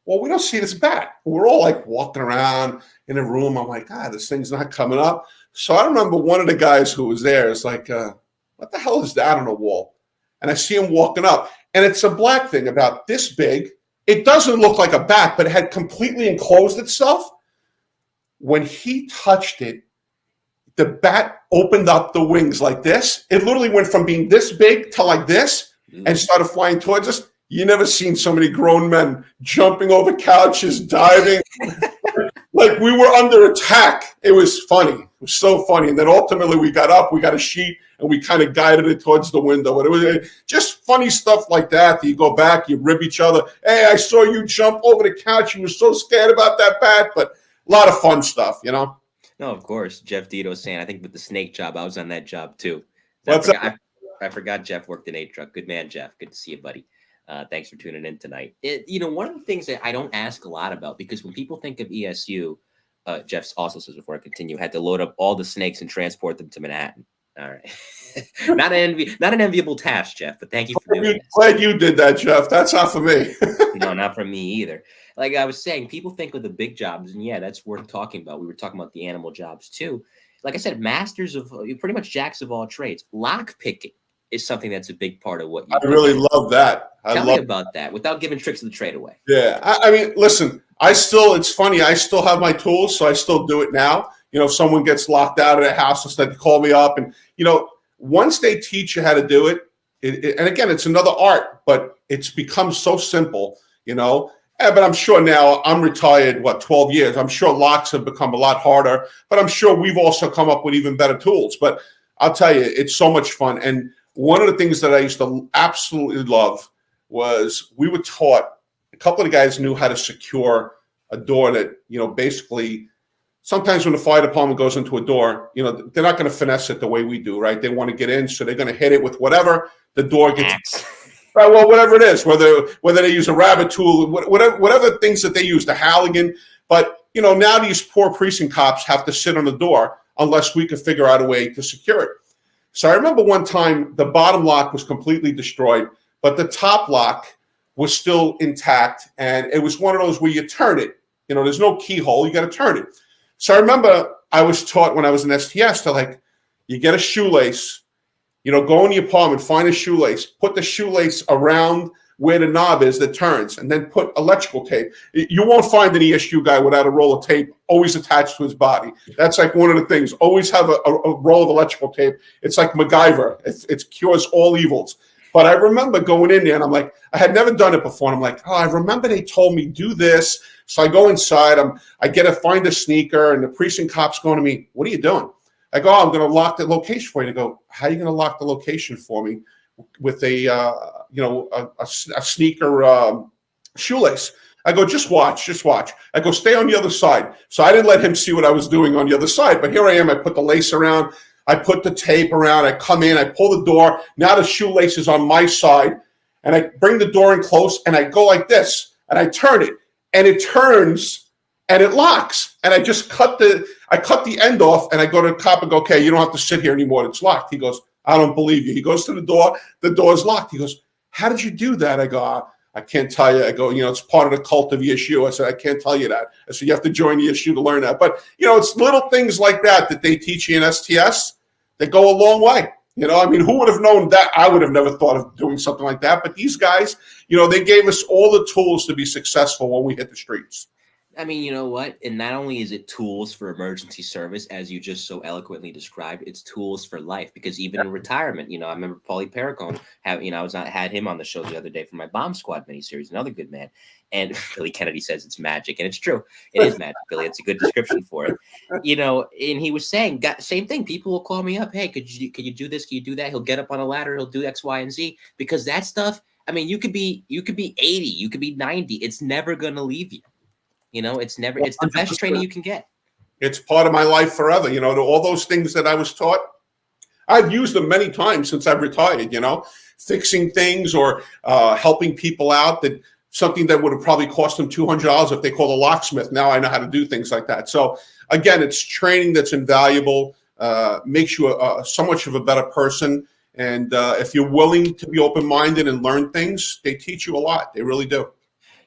Well, we don't see this bat. We're all like walking around in a room. I'm like, this thing's not coming up. So I remember one of the guys who was there is like, what the hell is that on the wall? And I see him walking up, and it's a black thing about this big. It doesn't look like a bat, but it had completely enclosed itself. When he touched it, the bat opened up the wings like this. It literally went from being this big to like this and started flying towards us. You never seen so many grown men jumping over couches, diving. Like we were under attack. It was funny. It was so funny. And then ultimately we got up, we got a sheet, and we kind of guided it towards the window. And it was just funny stuff like that. You go back, you rib each other. Hey, I saw you jump over the couch. You were so scared about that bat. But a lot of fun stuff, you know? No, of course. Jeff Dito saying, I think with the snake job, I was on that job too. I forgot Jeff worked in a truck. Good man, Jeff. Good to see you, buddy. Thanks for tuning in tonight. One of the things that I don't ask a lot about, because when people think of ESU, Jeff also says before I continue, had to load up all the snakes and transport them to Manhattan. All right. not an enviable task, Jeff, but thank you for doing it. Glad you did that, Jeff. That's not for me. No, not for me either. Like I was saying, people think of the big jobs, and yeah, that's worth talking about. We were talking about the animal jobs too. Like I said, masters of pretty much jacks of all trades. Lock picking is something that's a big part of what you do. I really love that. Tell me about that without giving tricks of the trade away. Yeah. I mean, listen, it's funny. I still have my tools, so I still do it now. You know, if someone gets locked out of their house, instead they call me up. And, you know, once they teach you how to do it, and again, it's another art, but it's become so simple, you know. But I'm sure now I'm retired, 12 years. I'm sure locks have become a lot harder, but I'm sure we've also come up with even better tools. But I'll tell you, it's so much fun. And one of the things that I used to absolutely love was we were taught, a couple of the guys knew how to secure a door that, you know, basically sometimes when the fire department goes into a door, you know, they're not going to finesse it the way we do, right? They want to get in, so they're going to hit it with whatever the door gets. Right, well, whatever it is, whether they use a rabbit tool, whatever things that they use, the Halligan. But, you know, now these poor precinct cops have to sit on the door unless we could figure out a way to secure it. So I remember one time the bottom lock was completely destroyed, but the top lock was still intact. And it was one of those where you turn it. You know, there's no keyhole. You got to turn it. So I remember I was taught when I was in STS to you get a shoelace. You know, go in the apartment, find a shoelace, put the shoelace around where the knob is that turns, and then put electrical tape. You won't find an ESU guy without a roll of tape always attached to his body. That's like one of the things. Always have a roll of electrical tape. It's like MacGyver. It cures all evils. But I remember going in there, and I'm like, I had never done it before. And I'm like, I remember they told me do this. So I go inside. I find a sneaker, and the precinct cop's going to me, what are you doing? I go, I'm going to lock the location for you. They go, how are you going to lock the location for me with a sneaker shoelace? I go, just watch. I go, stay on the other side. So I didn't let him see what I was doing on the other side. But here I am. I put the lace around. I put the tape around. I come in. I pull the door. Now the shoelace is on my side. And I bring the door in close. And I go like this. And I turn it. And it turns. And it locks. And I just cut the end off, and I go to the cop and go, okay, you don't have to sit here anymore. It's locked. He goes, I don't believe you. He goes to the door. The door's locked. He goes, how did you do that? I go, I can't tell you. I go, you know, it's part of the cult of ESU. I said, I can't tell you that. I said, you have to join ESU to learn that. But, you know, it's little things like that they teach you in STS that go a long way. You know, I mean, who would have known that? I would have never thought of doing something like that. But these guys, you know, they gave us all the tools to be successful when we hit the streets. I mean, you know what? And not only is it tools for emergency service, as you just so eloquently described, it's tools for life. Because even in retirement, I remember Paulie Perricone had him on the show the other day for my Bomb Squad miniseries, another good man. And Billy Kennedy says it's magic, and it's true. It is magic, Billy. It's a good description for it. And he was saying, same thing. People will call me up. Hey, could you do this? Can you do that? He'll get up on a ladder. He'll do X, Y, and Z, because that stuff. I mean, you could be 80, you could be 90. It's never going to leave you. It's the best training you can get. It's part of my life forever. All those things that I was taught, I've used them many times since I've retired, fixing things or helping people out, that something that would have probably cost them $200 if they called a locksmith. Now I know how to do things like that. So again, it's training that's invaluable, makes you so much of a better person. And if you're willing to be open-minded and learn things, they teach you a lot. They really do.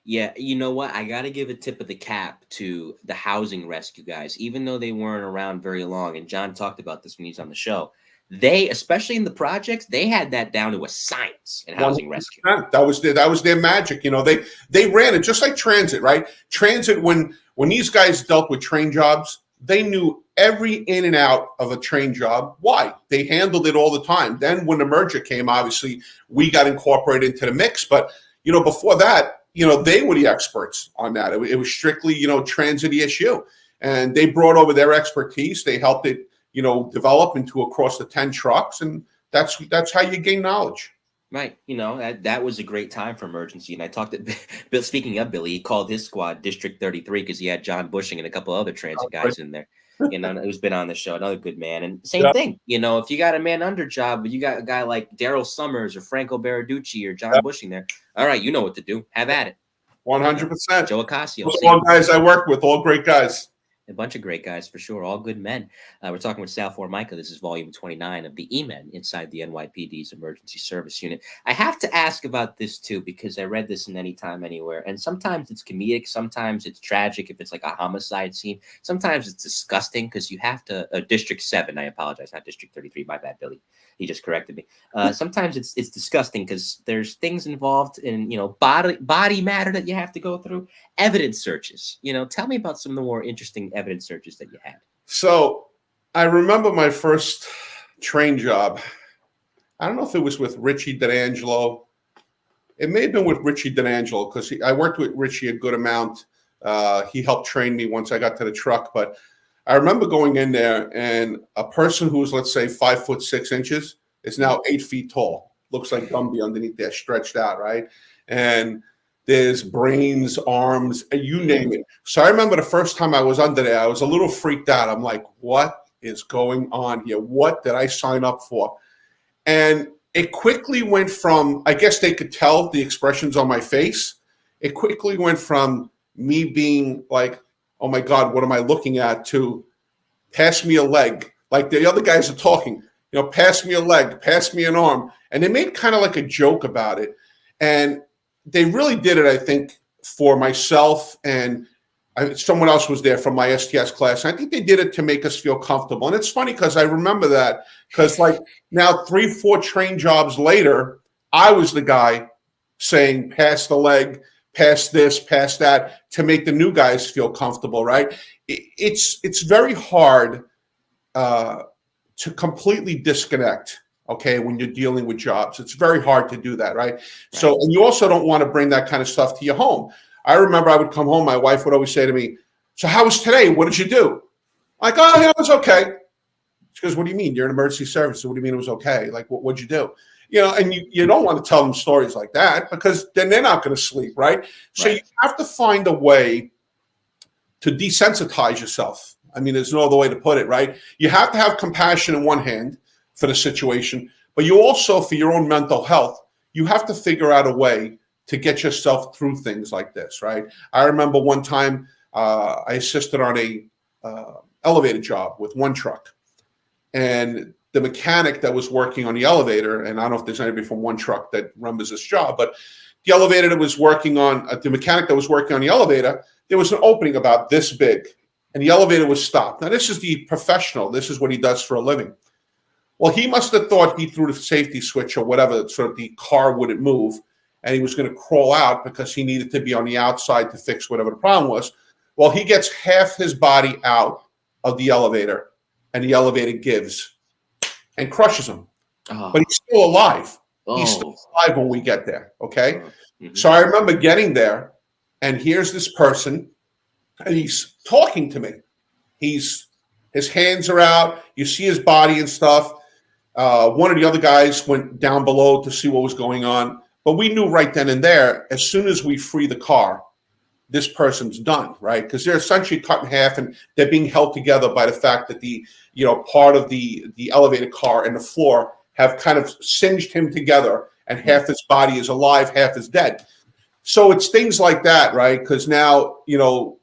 Yeah, you know what? I got to give a tip of the cap to the housing rescue guys, even though they weren't around very long. And John talked about this when he's on the show. They, especially in the projects, they had that down to a science in housing 100%. Rescue. That was their magic. They ran it just like transit, right? Transit, when these guys dealt with train jobs, they knew every in and out of a train job. Why? They handled it all the time. Then when the merger came, obviously, we got incorporated into the mix. But, before that, they were the experts on that. It was strictly, transit issue. And they brought over their expertise. They helped it, develop into across the 10 trucks. And that's how you gain knowledge. Right. That was a great time for emergency. And I talked to Bill, speaking of Billy, he called his squad District 33 because he had John Bushing and a couple other transit guys in there. Who's been on the show, another good man. And same thing, if you got a man under job, but you got a guy like Daryl Summers or Franco Baraducci or John Bushing there, all right, you know what to do. Have at it. 100%. Joe Acasio. All guys I worked with, all great guys. A bunch of great guys for sure, all good men. We're talking with Sal Formica. This is volume 29 of the E-Men inside the NYPD's Emergency Service Unit. I have to ask about this too, because I read this in Anytime, Anywhere, and sometimes it's comedic, sometimes it's tragic if it's like a homicide scene. Sometimes it's disgusting because you have to, District 7, I apologize, not District 33, my bad, Billy. He just corrected me. Sometimes it's disgusting because there's things involved in, body matter that you have to go through. Evidence searches. Tell me about some of the more interesting evidence searches that you had. So I remember my first train job. I don't know if it was with Richie D'Angelo. It may have been with Richie D'Angelo because I worked with Richie a good amount. He helped train me once I got to the truck. But I remember going in there, and a person who was, let's say, 5'6" is now 8 feet tall. Looks like Gumby underneath there, stretched out, right? And there's brains, arms, you name it. So I remember the first time I was under there, I was a little freaked out. I'm like, what is going on here? What did I sign up for? And it quickly went from, I guess they could tell the expressions on my face. It quickly went from me being like, oh my God, what am I looking at, to pass me a leg. Like the other guys are talking, pass me a leg, pass me an arm. And they made kind of like a joke about it. And they really did it, I think, for myself, and someone else was there from my STS class. I think they did it to make us feel comfortable. And it's funny because I remember that, because like now 3-4 train jobs later, I was the guy saying, pass the leg, pass this, pass that, to make the new guys feel comfortable, right? It's very hard to completely disconnect. Okay, when you're dealing with jobs, it's very hard to do that, right? So, and you also don't want to bring that kind of stuff to your home. I remember I would come home, my wife would always say to me, so how was today? What did you do? Like, oh, it was okay. She goes, what do you mean? You're an emergency service. So what do you mean it was okay? Like, what'd you do? And you don't want to tell them stories like that, because then they're not going to sleep, right? So you have to find a way to desensitize yourself. I mean, there's no other way to put it, right? You have to have compassion in one hand for the situation, but you also, for your own mental health, you have to figure out a way to get yourself through things like this, right? I remember one time I assisted on a elevator job with one truck, and the mechanic that was working on the elevator, and I don't know if there's anybody from one truck that remembers this job, but the elevator that was working on, the mechanic that was working on the elevator, there was an opening about this big, and the elevator was stopped. Now, this is the professional. This is what he does for a living. Well, he must have thought he threw the safety switch or whatever, so that the car wouldn't move, and he was going to crawl out because he needed to be on the outside to fix whatever the problem was. Well, he gets half his body out of the elevator, and the elevator gives and crushes him. Oh. But he's still alive. Oh. He's still alive when we get there, okay? Mm-hmm. So I remember getting there, and here's this person, and he's talking to me. His hands are out. You see his body and stuff. One of the other guys went down below to see what was going on. But we knew right then and there, as soon as we free the car, this person's done, right? Because they're essentially cut in half, and they're being held together by the fact that the part of the elevator car and the floor have kind of singed him together, and half his body is alive, half is dead. So it's things like that, right? Because now you know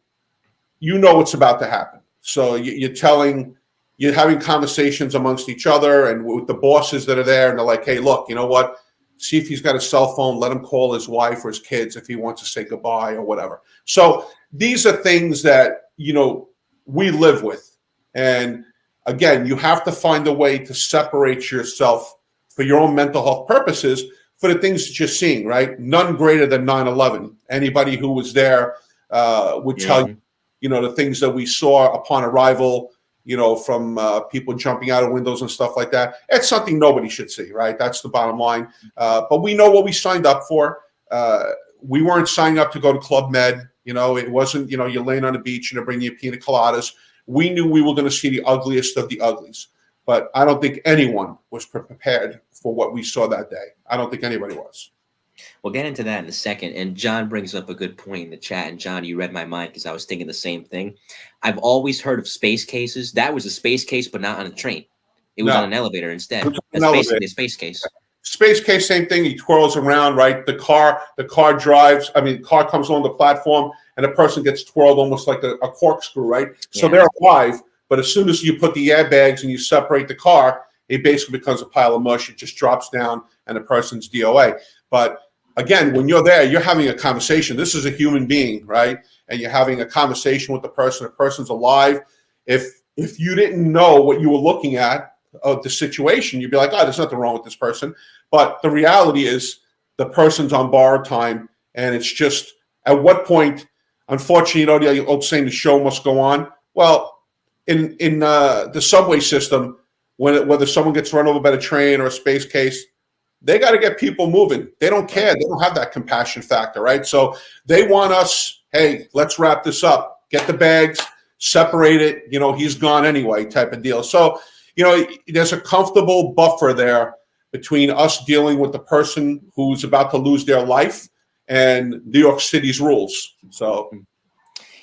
what's about to happen. So you're having conversations amongst each other and with the bosses that are there, and they're like, hey, look, you know what? See if he's got a cell phone, let him call his wife or his kids if he wants to say goodbye or whatever. So these are things that, we live with. And again, you have to find a way to separate yourself for your own mental health purposes for the things that you're seeing, right? None greater than 9/11. Anybody who was there would tell you, the things that we saw upon arrival, from people jumping out of windows and stuff like that. It's something nobody should see, right? That's the bottom line. But we know what we signed up for. We weren't signing up to go to Club Med. It wasn't, you're laying on the beach and they're bringing you pina coladas. We knew we were going to see the ugliest of the uglies. But I don't think anyone was prepared for what we saw that day. I don't think anybody was. We'll get into that in a second. And John brings up a good point in the chat. And John, you read my mind because I was thinking the same thing. I've always heard of space cases. That was a space case, but not on a train. It was on an elevator instead. That's basically a space case. Space case, same thing. He twirls around, right? The car drives. The car comes on the platform, and the person gets twirled almost like a corkscrew, right? Yeah. So they're alive, but as soon as you put the airbags and you separate the car, it basically becomes a pile of mush. It just drops down, and the person's DOA. But again, when you're there, you're having a conversation. This is a human being, right? And you're having a conversation with the person. The person's alive. If you didn't know what you were looking at of the situation, you'd be like, oh, there's nothing wrong with this person. But the reality is the person's on borrowed time. And it's just, at what point, unfortunately, the old saying, the show must go on. Well, in the subway system, whether someone gets run over by a train or a space case, they got to get people moving. They don't care. They don't have that compassion factor, right? So they want us, hey, let's wrap this up. Get the bags, separate it. He's gone anyway type of deal. So, there's a comfortable buffer there between us dealing with the person who's about to lose their life and New York City's rules. So,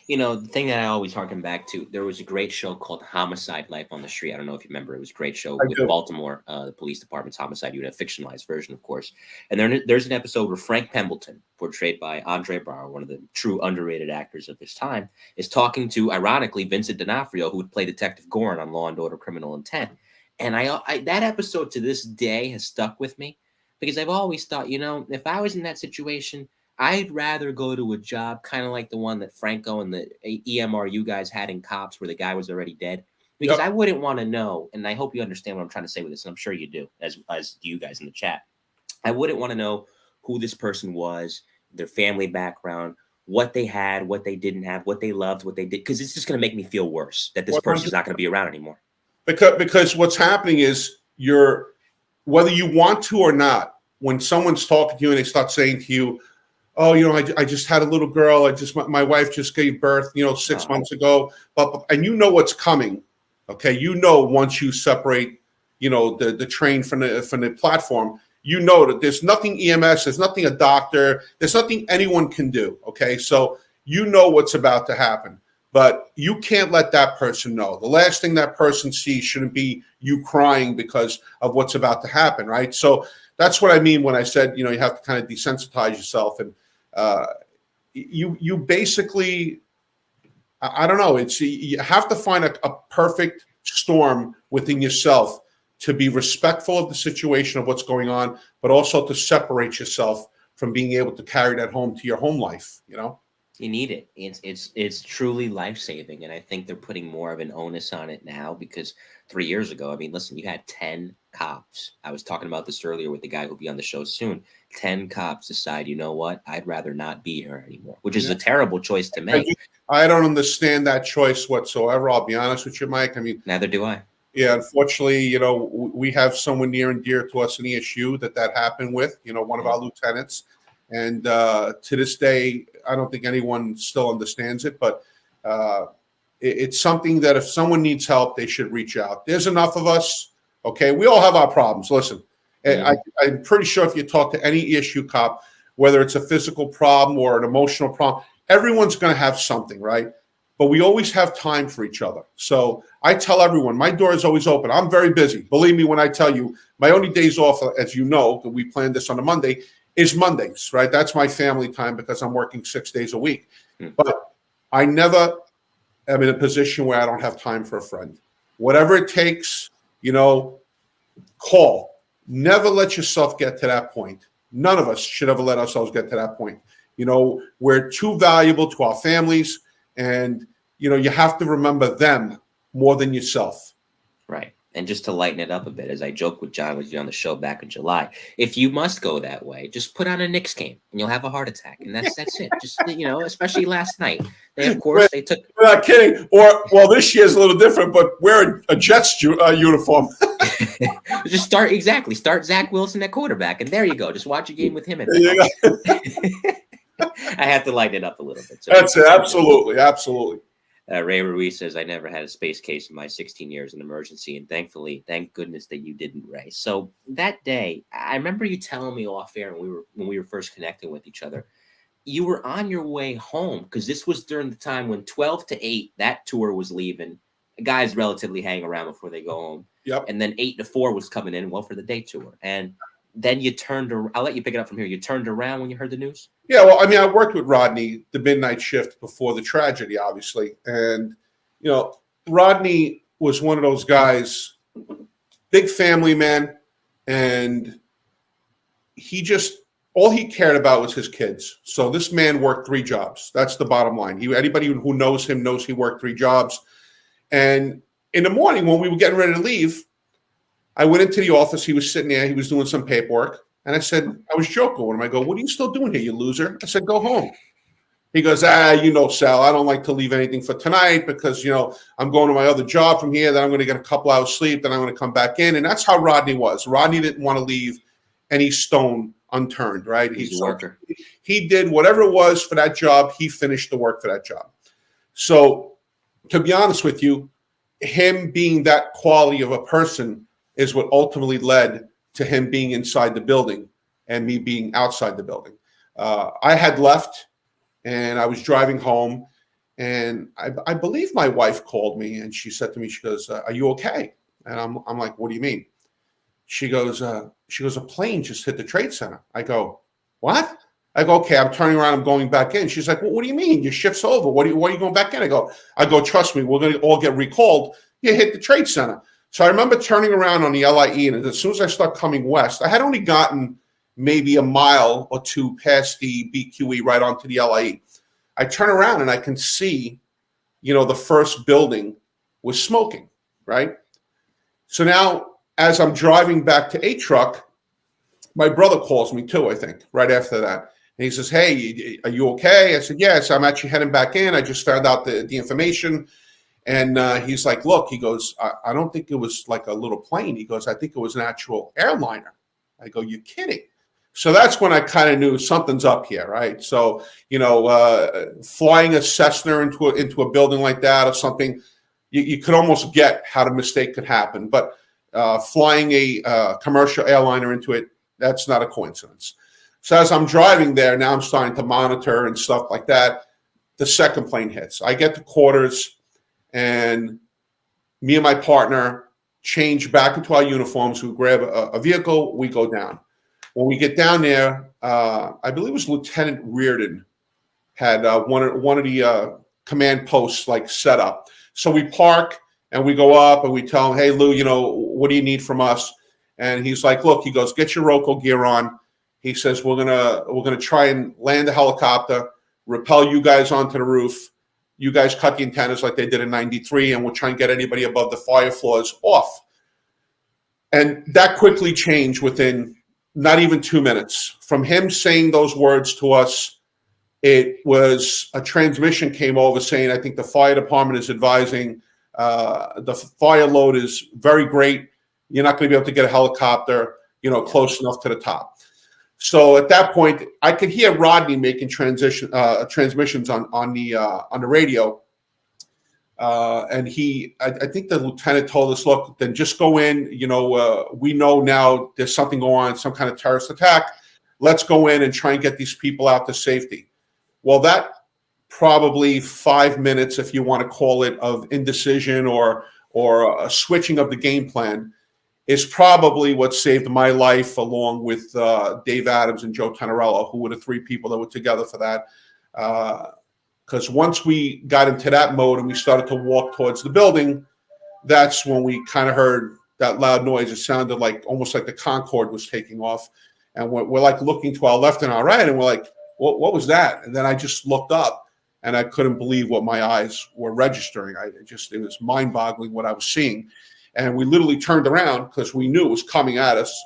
the thing that I always harken back to, there was a great show called Homicide: Life on the Street. I don't know if you remember. It was a great show with Baltimore, the police department's homicide unit, a fictionalized version, of course. And there's an episode where Frank Pembleton, portrayed by Andre Braugher, one of the true underrated actors of his time, is talking to, ironically, Vincent D'Onofrio, who would play Detective Gorin on Law and Order: Criminal Intent. And I that episode to this day has stuck with me because I've always thought, if I was in that situation, I'd rather go to a job kind of like the one that Franco and the EMRU guys had in Cops, where the guy was already dead, because I wouldn't want to know. And I hope you understand what I'm trying to say with this. And I'm sure you do, as do you guys in the chat. I wouldn't want to know who this person was, their family background, what they had, what they didn't have, what they loved, what they did, because it's just going to make me feel worse that this person's not going to be around anymore. Because what's happening is whether you want to or not, when someone's talking to you and they start saying to you, oh, I just had a little girl. My wife just gave birth, 6 months ago. And what's coming. Okay. Once you separate, the train from the platform, that there's nothing EMS, there's nothing a doctor, there's nothing anyone can do. Okay. So what's about to happen, but you can't let that person know. The last thing that person sees shouldn't be you crying because of what's about to happen. Right. So that's what I mean when I said, you have to kind of desensitize yourself. And you basically, I don't know, you have to find a perfect storm within yourself to be respectful of the situation of what's going on, but also to separate yourself from being able to carry that home to your home life, You need it. It's truly life saving, and I think they're putting more of an onus on it now because 3 years ago, I mean, listen, you had 10 cops. I was talking about this earlier with the guy who'll be on the show soon. 10 cops decide, you know what, I'd rather not be here anymore, which is a terrible choice to make. I don't understand that choice whatsoever. I'll be honest with you, Mike. I mean, neither do I. Yeah, unfortunately, you know, we have someone near and dear to us in ESU that happened with, you know, one of our lieutenants. And to this day, I don't think anyone still understands it, but it's something that if someone needs help, they should reach out. There's enough of us. Okay. We all have our problems. Listen, I'm pretty sure if you talk to any ESU cop, whether it's a physical problem or an emotional problem, everyone's going to have something, right? But we always have time for each other. So I tell everyone, my door is always open. I'm very busy. Believe me when I tell you, my only days off, as you know, we planned this on a Monday, is Mondays, right? That's my family time because I'm working 6 days a week. But I never am in a position where I don't have time for a friend. Whatever it takes, you know, call. Never let yourself get to that point. None of us should ever let ourselves get to that point. You know, we're too valuable to our families. And, you know, you have to remember them more than yourself. Right. And just to lighten it up a bit, as I joked with John with you on the show back in July, if you must go that way, just put on a Knicks game and you'll have a heart attack. And that's it. Just, you know, especially last night. They, of course, they took. We're not kidding. Or, well, this year's a little different, but wear a Jets uniform. Just start Zach Wilson at quarterback. And there you go. Just watch a game with him. I had to lighten it up a little bit. So that's it. Absolutely. Absolutely. Ray Ruiz says, I never had a space case in my 16 years in emergency. And thank goodness that you didn't, Ray. So that day, I remember you telling me off air when we were first connecting with each other, you were on your way home because this was during the time when 12 to 8, that tour was leaving. Guys relatively hang around before they go home. Yep. And then 8 to 4 was coming in, well, for the day tour. And then you turned around. I'll let you pick it up from here. You turned around when you heard the news? Yeah, well, I mean, I worked with Rodney the midnight shift before the tragedy, obviously. And, you know, Rodney was one of those guys, big family man, and all he cared about was his kids. So this man worked 3 jobs. That's the bottom line. Anybody who knows him knows he worked 3 jobs. And in the morning when we were getting ready to leave, I went into the office. He was sitting there. He was doing some paperwork. And I said, I was joking with him. I go, what are you still doing here, you loser? I said, go home. He goes, you know, Sal, I don't like to leave anything for tonight because, you know, I'm going to my other job from here. Then I'm going to get a couple hours sleep. Then I'm going to come back in. And that's how Rodney was. Rodney didn't want to leave any stone unturned, right? He's a worker. He did whatever it was for that job. He finished the work for that job. So to be honest with you, him being that quality of a person is what ultimately led to him being inside the building and me being outside the building. I had left and I was driving home, and I believe my wife called me and she said to me, she goes, are you okay? And I'm like, what do you mean? She goes, a plane just hit the Trade Center. I go, what? I go, okay, I'm turning around, I'm going back in. She's like, well, what do you mean? Your shift's over. Why are you going back in? I go, trust me, we're going to all get recalled. You hit the Trade Center. So I remember turning around on the LIE, and as soon as I start coming west, I had only gotten maybe a mile or 2 past the BQE right onto the LIE. I turn around and I can see, you know, the first building was smoking, right? So now as I'm driving back to A-Truck, my brother calls me too, I think, right after that. And he says, hey, are you okay? I said, yes, I'm actually heading back in. I just found out the information. And he's like, look, he goes, I don't think it was like a little plane. He goes, I think it was an actual airliner. I go, you're kidding. So that's when I kind of knew something's up here, right? So, you know, flying a Cessna into a building like that or something, you could almost get how the mistake could happen. But flying a commercial airliner into it, that's not a coincidence. So as I'm driving there, now I'm starting to monitor and stuff like that. The second plane hits. I get to quarters. And me and my partner change back into our uniforms. We grab a vehicle. We go down. When we get down there, I believe it was Lieutenant Reardon had one of the command posts like set up. So we park and we go up and we tell him, hey, Lou, you know, what do you need from us? And he's like, look, he goes, get your ROCO gear on. He says, we're gonna try and land the helicopter. rappel you guys onto the roof. You guys cut the antennas like they did in '93, and we'll try and get anybody above the fire floors off. And that quickly changed within not even 2 minutes. From him saying those words to us, it was a transmission came over saying, I think the fire department is advising the fire load is very great. You're not going to be able to get a helicopter, close enough to the top. So at that point, I could hear Rodney making transmissions on the radio. And I think the lieutenant told us, look, then just go in, we know now there's something going on, some kind of terrorist attack. Let's go in and try and get these people out to safety. Well, that probably 5 minutes, if you want to call it, of indecision or a switching of the game plan is probably what saved my life, along with Dave Adams and Joe Tenorello, who were the three people that were together for that. Because once we got into that mode and we started to walk towards the building, that's when we kind of heard that loud noise. It sounded like almost like the Concorde was taking off. And we're like looking to our left and our right, and we're like, what was that? And then I just looked up, and I couldn't believe what my eyes were registering. It was mind-boggling what I was seeing. And we literally turned around because we knew it was coming at us,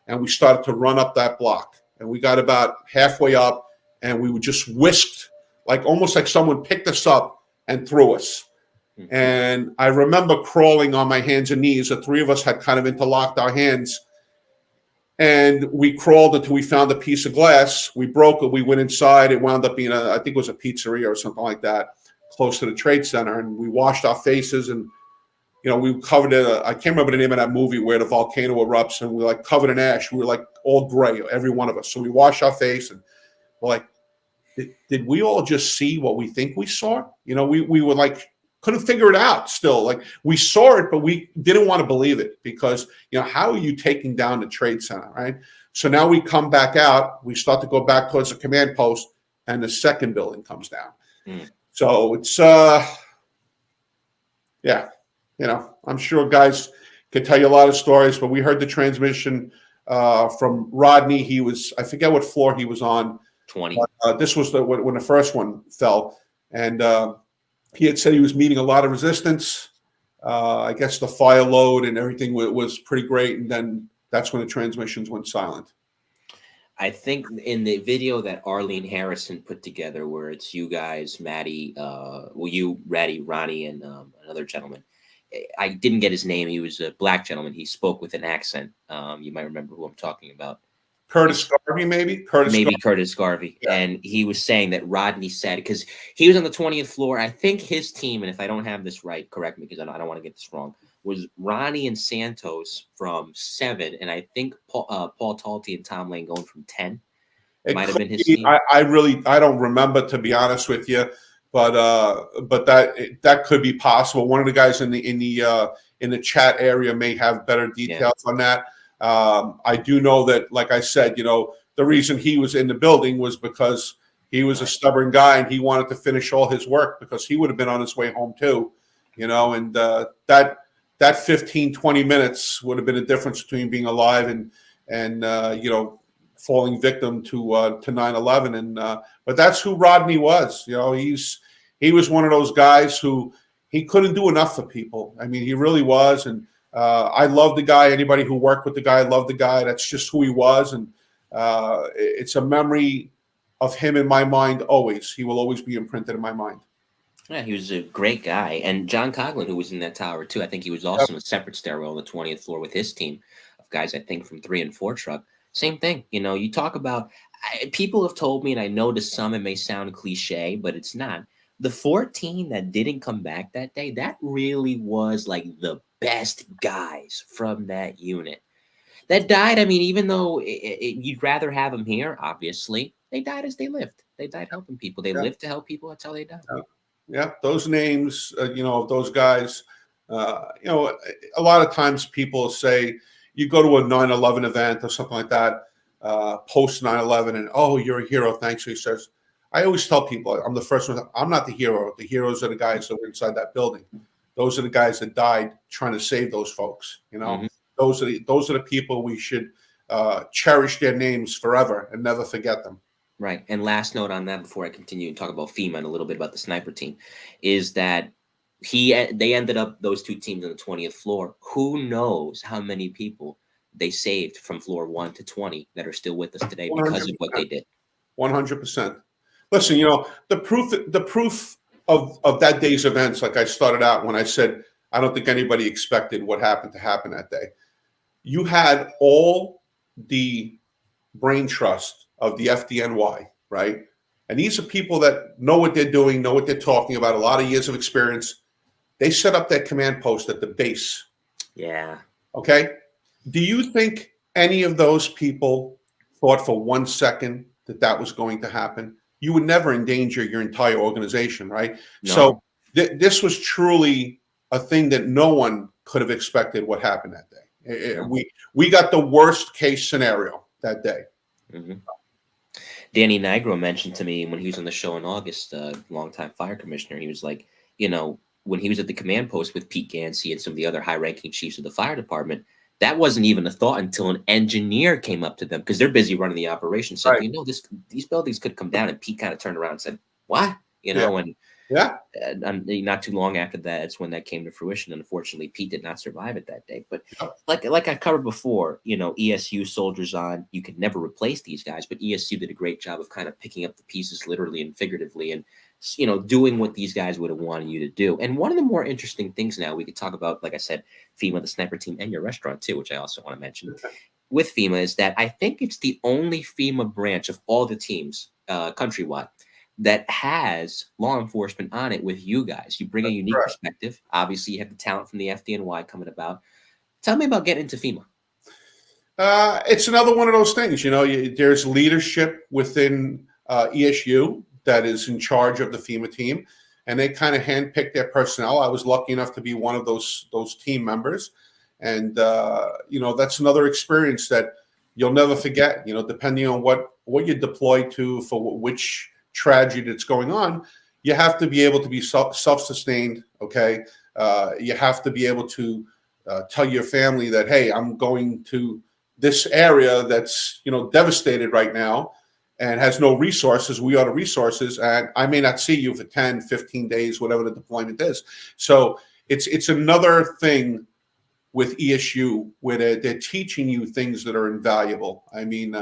and we started to run up that block. And we got about halfway up, and we were just whisked, like almost like someone picked us up and threw us. Mm-hmm. And I remember crawling on my hands and knees. The three of us had kind of interlocked our hands, and we crawled until we found a piece of glass. We broke it. We went inside. It wound up being I think it was a pizzeria or something like that, close to the Trade Center. And we washed our faces, and we covered it. I can't remember the name of that movie where the volcano erupts, and we're like covered in ash. We were like all gray, every one of us. So we washed our face, and we're like, did we all just see what we think we saw? We were like, couldn't figure it out still. Like, we saw it, but we didn't want to believe it because, how are you taking down the Trade Center, right? So now we come back out. We start to go back towards the command post, and the second building comes down. Mm. So it's, yeah. I'm sure guys could tell you a lot of stories, but we heard the transmission from Rodney. I forget what floor he was on. 20. This was when the first one fell. And he had said he was meeting a lot of resistance. I guess the fire load and everything was pretty great. And then that's when the transmissions went silent. I think in the video that Arlene Harrison put together, where it's you guys, Maddie, Ronnie, and another gentleman. I didn't get his name. He was a black gentleman. He spoke with an accent. You might remember who I'm talking about. Curtis Garvey, maybe? Curtis Garvey. Yeah. And he was saying that Rodney said, because he was on the 20th floor, I think his team, and if I don't have this right, correct me, because I don't want to get this wrong, was Ronnie and Santos from 7, and I think Paul Talty and Tom Lane going from 10. It might have been his team. I don't remember, to be honest with you. But that could be possible. One of the guys in the chat area may have better details on that. I do know that, like I said, the reason he was in the building was because he was a stubborn guy and he wanted to finish all his work because he would have been on his way home too, and that 15, 20 minutes would have been a difference between being alive and falling victim to 9/11. And but that's who Rodney was. He was one of those guys who he couldn't do enough for people. I mean, he really was. And I love the guy. Anybody who worked with the guy, loved the guy. That's just who he was. And it's a memory of him in my mind always. He will always be imprinted in my mind. Yeah, he was a great guy. And John Coughlin, who was in that tower too, I think he was also in a separate stairwell on the 20th floor with his team of guys, I think, from 3 and 4 truck. Same thing. You talk about, people have told me, and I know to some it may sound cliche, but it's not. The 14 that didn't come back that day, that really was like the best guys from that unit that died. I mean, even though you'd rather have them here, obviously, they died as they lived. They died helping people. They lived to help people. That's how they died. Yeah, those names, of those guys, a lot of times people say, you go to a 9/11 event or something like that, post 9/11, and, oh, you're a hero. Thanks. He says, I always tell people, I'm the first one. I'm not the hero. The heroes are the guys that were inside that building. Those are the guys that died trying to save those folks. Mm-hmm. Those are the people we should cherish their names forever and never forget them. Right. And last note on that before I continue and talk about FEMA and a little bit about the sniper team is that they ended up those two teams on the 20th floor. Who knows how many people they saved from floor 1 to 20 that are still with us today because of what they 100%. did. 100%. Listen, the proof of that day's events, like I started out when I said, I don't think anybody expected what happened to happen that day. You had all the brain trust of the FDNY, right? And these are people that know what they're doing, know what they're talking about, a lot of years of experience. They set up that command post at the base. Yeah. Okay. Do you think any of those people thought for 1 second that that was going to happen? You would never endanger your entire organization, right? No. So this was truly a thing that no one could have expected what happened that day. No. We got the worst case scenario that day. Mm-hmm. Danny Nigro mentioned to me when he was on the show in August, longtime fire commissioner, he was like, when he was at the command post with Pete Gansey and some of the other high-ranking chiefs of the fire department, that wasn't even a thought until an engineer came up to them because they're busy running the operation. Said, Right. These buildings could come down, and Pete kind of turned around and said, "What?" And not too long after that, it's when that came to fruition. Unfortunately, Pete did not survive it that day. But like I covered before, ESU soldiers on. You could never replace these guys, but ESU did a great job of kind of picking up the pieces, literally and figuratively, and doing what these guys would have wanted you to do. And one of the more interesting things now we could talk about, like I said, FEMA, the sniper team, and your restaurant too, which I also want to mention with FEMA, is that I think it's the only FEMA branch of all the teams countrywide that has law enforcement on it with you guys. You bring a unique perspective. Obviously, you have the talent from the FDNY coming about. Tell me about getting into FEMA. It's another one of those things. There's leadership within ESU that is in charge of the FEMA team, and they kind of handpick their personnel. I was lucky enough to be one of those team members, and that's another experience that you'll never forget. Depending on what you're deployed to for which tragedy that's going on, you have to be able to be self-sustained. Okay, you have to be able to tell your family that, hey, I'm going to this area that's devastated right now and has no resources. We are the resources, and I may not see you for 10, 15 days, whatever the deployment is. So it's another thing with ESU where they're teaching you things that are invaluable. I mean,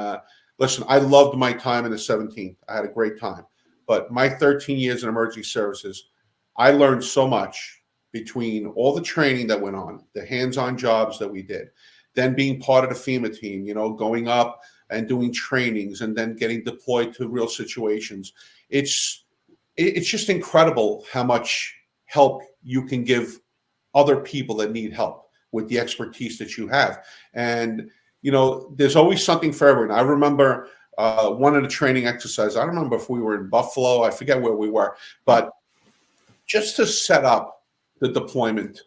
listen, I loved my time in the 17th. I had a great time. But my 13 years in emergency services, I learned so much between all the training that went on, the hands-on jobs that we did, then being part of the FEMA team, going up and doing trainings and then getting deployed to real situations. It's just incredible how much help you can give other people that need help with the expertise that you have. And, there's always something for everyone. I remember one of the training exercises, I don't remember if we were in Buffalo, I forget where we were, but just to set up the deployment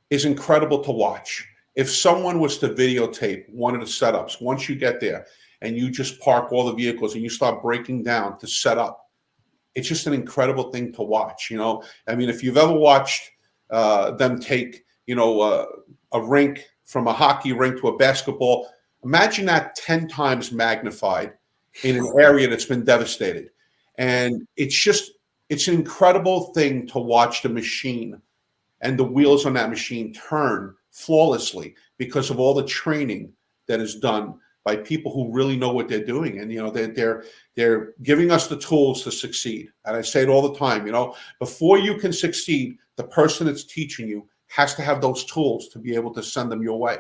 is incredible to watch. If someone was to videotape one of the setups, once you get there and you just park all the vehicles and you start breaking down to set up, it's just an incredible thing to watch. I mean, if you've ever watched them take, a rink from a hockey rink to a basketball, imagine that 10 times magnified in an area that's been devastated. And it's an incredible thing to watch the machine and the wheels on that machine turn flawlessly because of all the training that is done by people who really know what they're doing. And, they're giving us the tools to succeed. And I say it all the time, before you can succeed, the person that's teaching you has to have those tools to be able to send them your way.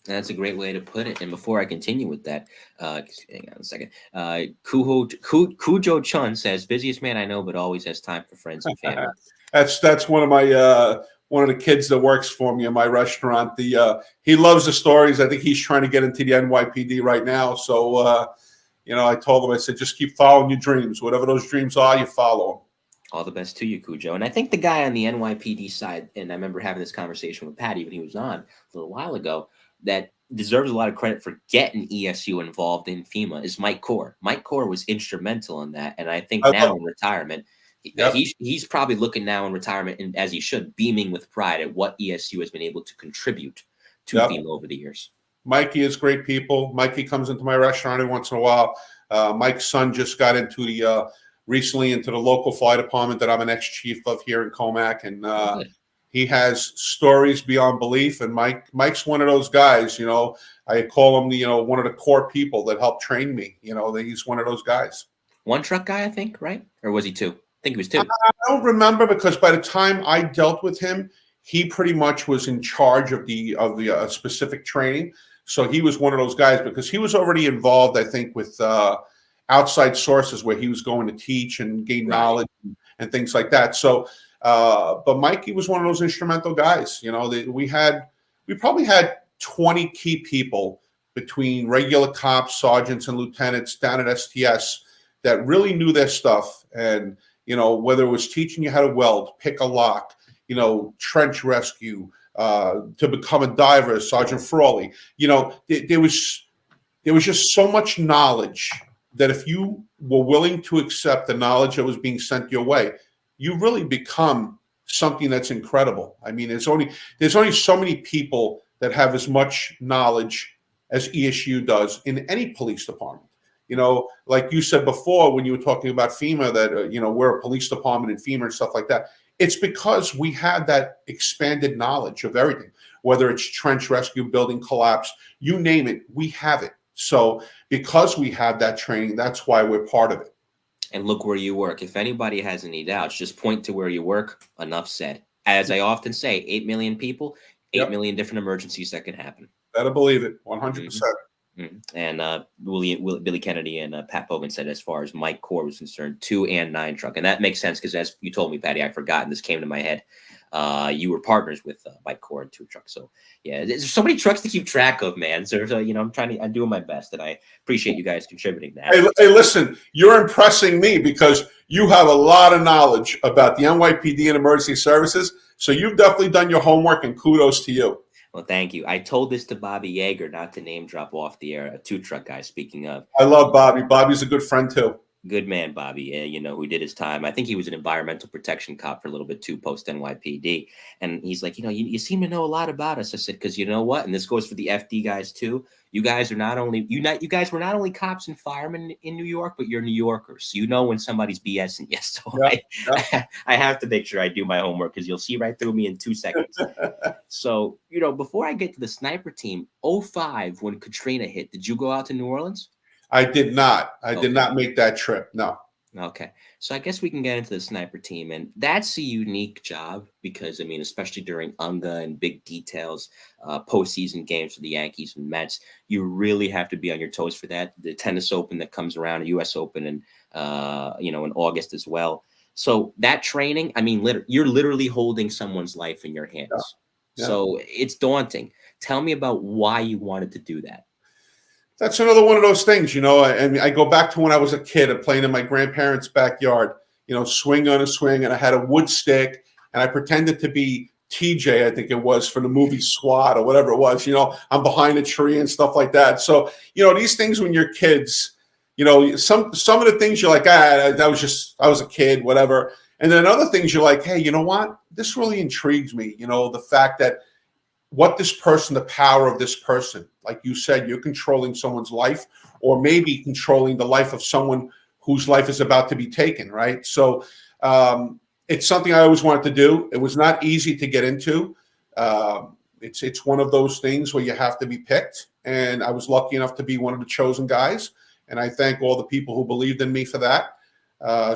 That's a great way to put it. And before I continue with that, hang on a second. Kujo Chun says, busiest man I know, but always has time for friends and family. That's one of my one of the kids that works for me in my restaurant. He loves the stories. I think he's trying to get into the NYPD right now. So I told him, I said, just keep following your dreams. Whatever those dreams are, you follow them. All the best to you, Cujo. And I think the guy on the NYPD side, and I remember having this conversation with Patty when he was on a little while ago, that deserves a lot of credit for getting ESU involved in FEMA is Mike Core. Mike Core was instrumental in that. And I think now in retirement, he's probably looking now in retirement, and as he should, beaming with pride at what ESU has been able to contribute to FEMA over the years. Mikey is great people. Mikey comes into my restaurant every once in a while. Mike's son just got into the recently into the local fire department that I'm an ex-chief of here in Comac, and he has stories beyond belief. And Mike's one of those guys. You know, I call him one of the core people that helped train me. You know, he's one of those guys. One truck guy, I think, right? Or was he two? I think he was two. I don't remember, because by the time I dealt with him, he pretty much was in charge of the specific training. So he was one of those guys, because he was already involved, I think, with outside sources where he was going to teach and gain knowledge and things like that. So, but Mikey was one of those instrumental guys. You know, we probably had 20 key people between regular cops, sergeants, and lieutenants down at STS that really knew their stuff. And, you know, whether it was teaching you how to weld, pick a lock, you know, trench rescue, to become a diver, Sergeant Frawley, you know, there was just so much knowledge that if you were willing to accept the knowledge that was being sent your way, you really become something that's incredible. I mean, there's only so many people that have as much knowledge as ESU does in any police department. You know, like you said before, when you were talking about FEMA, that, you know, we're a police department in FEMA and stuff like that. It's because we had that expanded knowledge of everything, whether it's trench rescue, building collapse, you name it, we have it. So because we have that training, that's why we're part of it. And look where you work. If anybody has any doubts, just point to where you work. Enough said. As I often say, 8 million people, 8 million different emergencies that can happen. Better believe it, 100%. And Billy Kennedy and Pat Bogan said, as far as Mike Core was concerned, 2 and 9 truck. And that makes sense, because as you told me, Patty, I forgot, and this came to my head. You were partners with Mike Core and 2 trucks. So yeah, there's so many trucks to keep track of, man. So you know, I'm doing my best, and I appreciate you guys contributing that. Hey, listen, you're impressing me, because you have a lot of knowledge about the NYPD and emergency services. So you've definitely done your homework, and kudos to you. Well, thank you. I told this to Bobby Yeager, not to name drop off the air, a 2 truck guy, speaking of. I love Bobby. Bobby's a good friend too. Good man, Bobby. You know, who did his time. I think he was an environmental protection cop for a little bit too, post NYPD. And he's like, you know, you seem to know a lot about us. I said, because you know what? And this goes for the FD guys too. You guys are not only you guys were not only cops and firemen in New York, but you're New Yorkers. You know when somebody's BSing. Yes, so I have to make sure I do my homework, because you'll see right through me in 2 seconds. So, you know, before I get to the sniper team, 2005, when Katrina hit, did you go out to New Orleans? I did not. I did not make that trip. No. Okay. So I guess we can get into the sniper team, and that's a unique job, because, I mean, especially during UNGA and big details, postseason games for the Yankees and Mets, you really have to be on your toes for that. The tennis open that comes around, a US Open, and, you know, in August as well. So that training, I mean, you're literally holding someone's life in your hands. Yeah. So it's daunting. Tell me about why you wanted to do that. That's another one of those things, you know, and I go back to when I was a kid and playing in my grandparents' backyard, you know, swing on a swing, and I had a wood stick, and I pretended to be TJ, I think it was, for the movie SWAT or whatever it was. You know, I'm behind a tree and stuff like that. So, you know, these things when you're kids, you know, some of the things you're like, I was a kid, whatever. And then other things you're like, hey, you know what? This really intrigues me. You know, the fact that the power of this person, like you said, you're controlling someone's life, or maybe controlling the life of someone whose life is about to be taken, right? So it's something I always wanted to do. It was not easy to get into. It's one of those things where you have to be picked, and I was lucky enough to be one of the chosen guys, and I thank all the people who believed in me for that,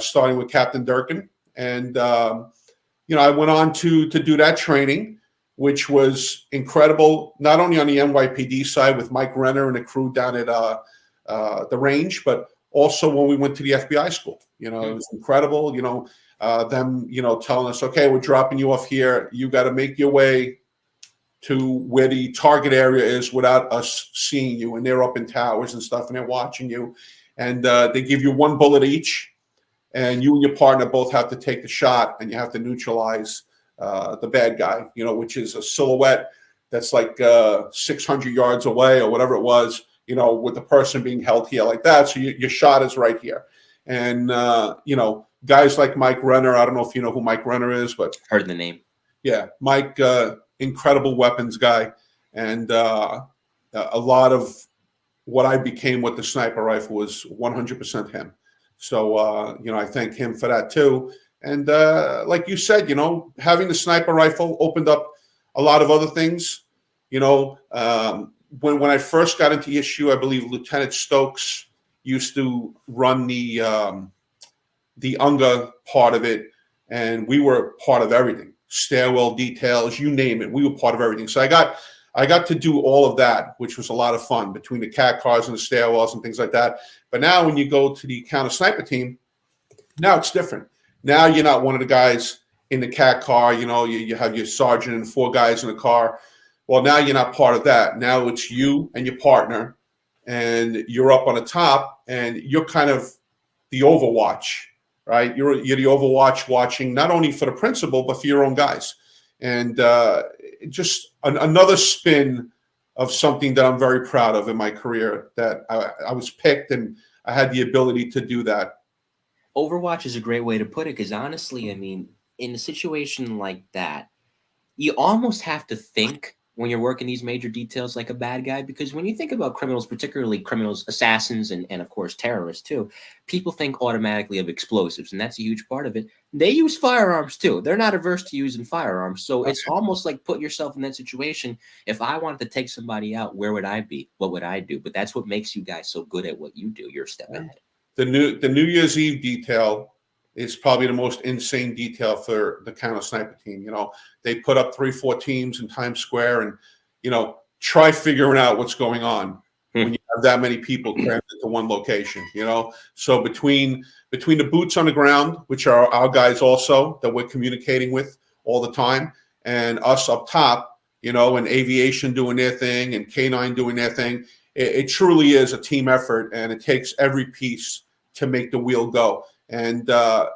starting with Captain Durkin. And, you know, I went on to do that training, which was incredible, not only on the NYPD side with Mike Renner and the crew down at the range, but also when we went to the FBI school. You know, it was incredible, you know, them, you know, telling us, okay, we're dropping you off here. You got to make your way to where the target area is without us seeing you. And they're up in towers and stuff, and they're watching you. And they give you 1 bullet each, and you and your partner both have to take the shot, and you have to neutralize the bad guy, you know, which is a silhouette that's like 600 yards away or whatever it was, you know, with the person being held here like that. So your shot is right here. And, you know, guys like Mike Renner, I don't know if you know who Mike Renner is, but heard the name. Yeah, Mike, incredible weapons guy. And a lot of what I became with the sniper rifle was 100% him. So, I thank him for that too. And like you said, having the sniper rifle opened up a lot of other things. When I first got into the issue, I believe Lieutenant Stokes used to run the UNGA part of it, and we were part of everything. Stairwell details, you name it, we were part of everything. So I got to do all of that, which was a lot of fun between the cat cars and the stairwells and things like that. But now when you go to the counter sniper team, now it's different. Now you're not one of the guys in the cat car. You have your sergeant and 4 guys in the car. Well, now you're not part of that. Now it's you and your partner, and you're up on the top, and you're kind of the overwatch, right? You're the overwatch, watching not only for the principal, but for your own guys. And just another spin of something that I'm very proud of in my career, that I was picked and I had the ability to do that. Overwatch is a great way to put it, because honestly, I mean, in a situation like that, you almost have to think when you're working these major details like a bad guy, because when you think about criminals, particularly criminals, assassins, and of course terrorists too, people think automatically of explosives, and that's a huge part of it. They use firearms too. They're not averse to using firearms. So it's almost like put yourself in that situation. If I wanted to take somebody out, where would I be? What would I do? But that's what makes you guys so good at what you do. You're a step ahead. The New Year's Eve detail is probably the most insane detail for the counter sniper team. They put up 3-4 teams in Times Square, and try figuring out what's going on when you have that many people crammed into one location. So between the boots on the ground, which are our guys also that we're communicating with all the time, and us up top, and aviation doing their thing and K9 doing their thing, it truly is a team effort, and it takes every piece to make the wheel go. And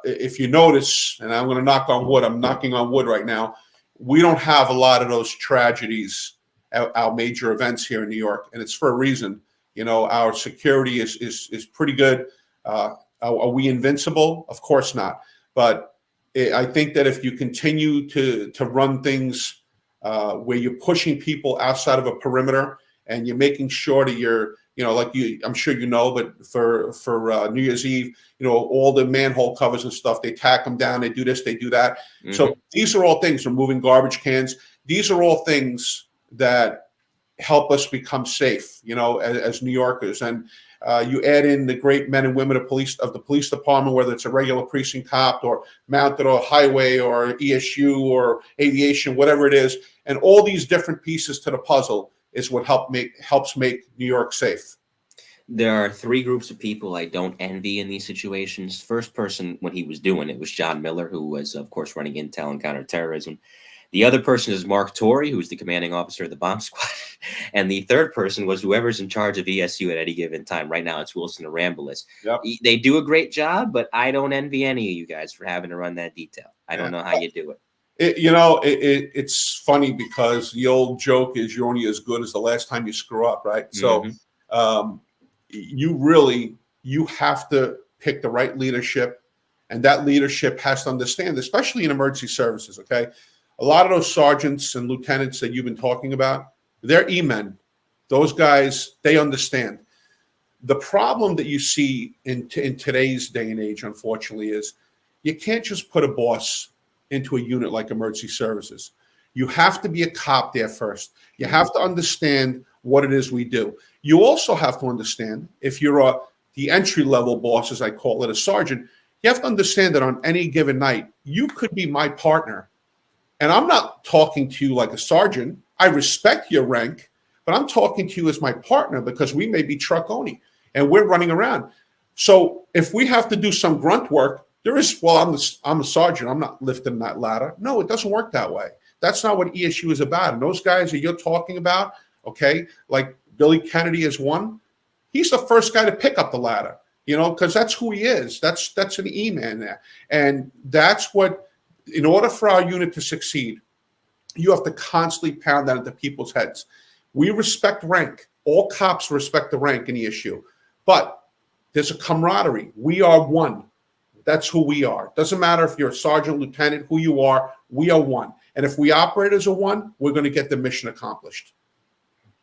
if you notice, and I'm going to knock on wood, I'm knocking on wood right now, we don't have a lot of those tragedies at our major events here in New York, and it's for a reason. Our security is pretty good. Are we invincible? Of course not. But I think that if you continue to run things where you're pushing people outside of a perimeter, and you're making sure that you're, I'm sure but for New Year's Eve, all the manhole covers and stuff, they tack them down, they do this, they do that. Mm-hmm. So these are all things, removing garbage cans. These are all things that help us become safe, as New Yorkers. And you add in the great men and women of the police department, whether it's a regular precinct cop or mounted or highway or ESU or aviation, whatever it is, and all these different pieces to the puzzle is what helps make New York safe. There are 3 groups of people I don't envy in these situations. First person, when he was doing it, was John Miller, who was, of course, running intel and counterterrorism. The other person is Mark Torrey, who's the commanding officer of the bomb squad. And the third person was whoever's in charge of ESU at any given time. Right now, it's Wilson Arambulis. Yep. They do a great job, but I don't envy any of you guys for having to run that detail. I don't know how you do it. It's funny, because the old joke is you're only as good as the last time you screw up, right? Mm-hmm. So you have to pick the right leadership, and that leadership has to understand, especially in emergency services, okay? A lot of those sergeants and lieutenants that you've been talking about, they're E-men. Those guys, they understand. The problem that you see in today's day and age, unfortunately, is you can't just put a boss into a unit like emergency services. You have to be a cop there first. You have to understand what it is we do. You also have to understand, if you're the entry-level boss, as I call it, a sergeant, you have to understand that on any given night, you could be my partner. And I'm not talking to you like a sergeant. I respect your rank, but I'm talking to you as my partner, because we may be truck only and we're running around. So if we have to do some grunt work, I'm a sergeant, I'm not lifting that ladder. No, it doesn't work that way. That's not what ESU is about. And those guys that you're talking about, okay, like Billy Kennedy is one, he's the first guy to pick up the ladder, because that's who he is. That's an E-man there. And that's what, in order for our unit to succeed, you have to constantly pound that into people's heads. We respect rank. All cops respect the rank in the issue. But there's a camaraderie. We are one. That's who we are. Doesn't matter if you're a sergeant, lieutenant, who you are, we are one. And if we operate as a one, we're going to get the mission accomplished.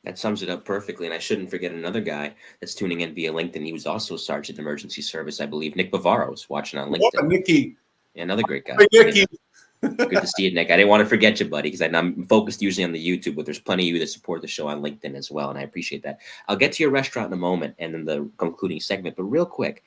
That sums it up perfectly. And I shouldn't forget another guy that's tuning in via LinkedIn. He was also a sergeant emergency service, I believe. Nick Bavaro is watching on What, LinkedIn. Nicky? Yeah, another great guy. Hey, Nicky. Good to see you, Nick. I didn't want to forget you, buddy, because I'm focused usually on the YouTube, but there's plenty of you that support the show on LinkedIn as well, and I appreciate that. I'll get to your restaurant in a moment and then the concluding segment, but real quick,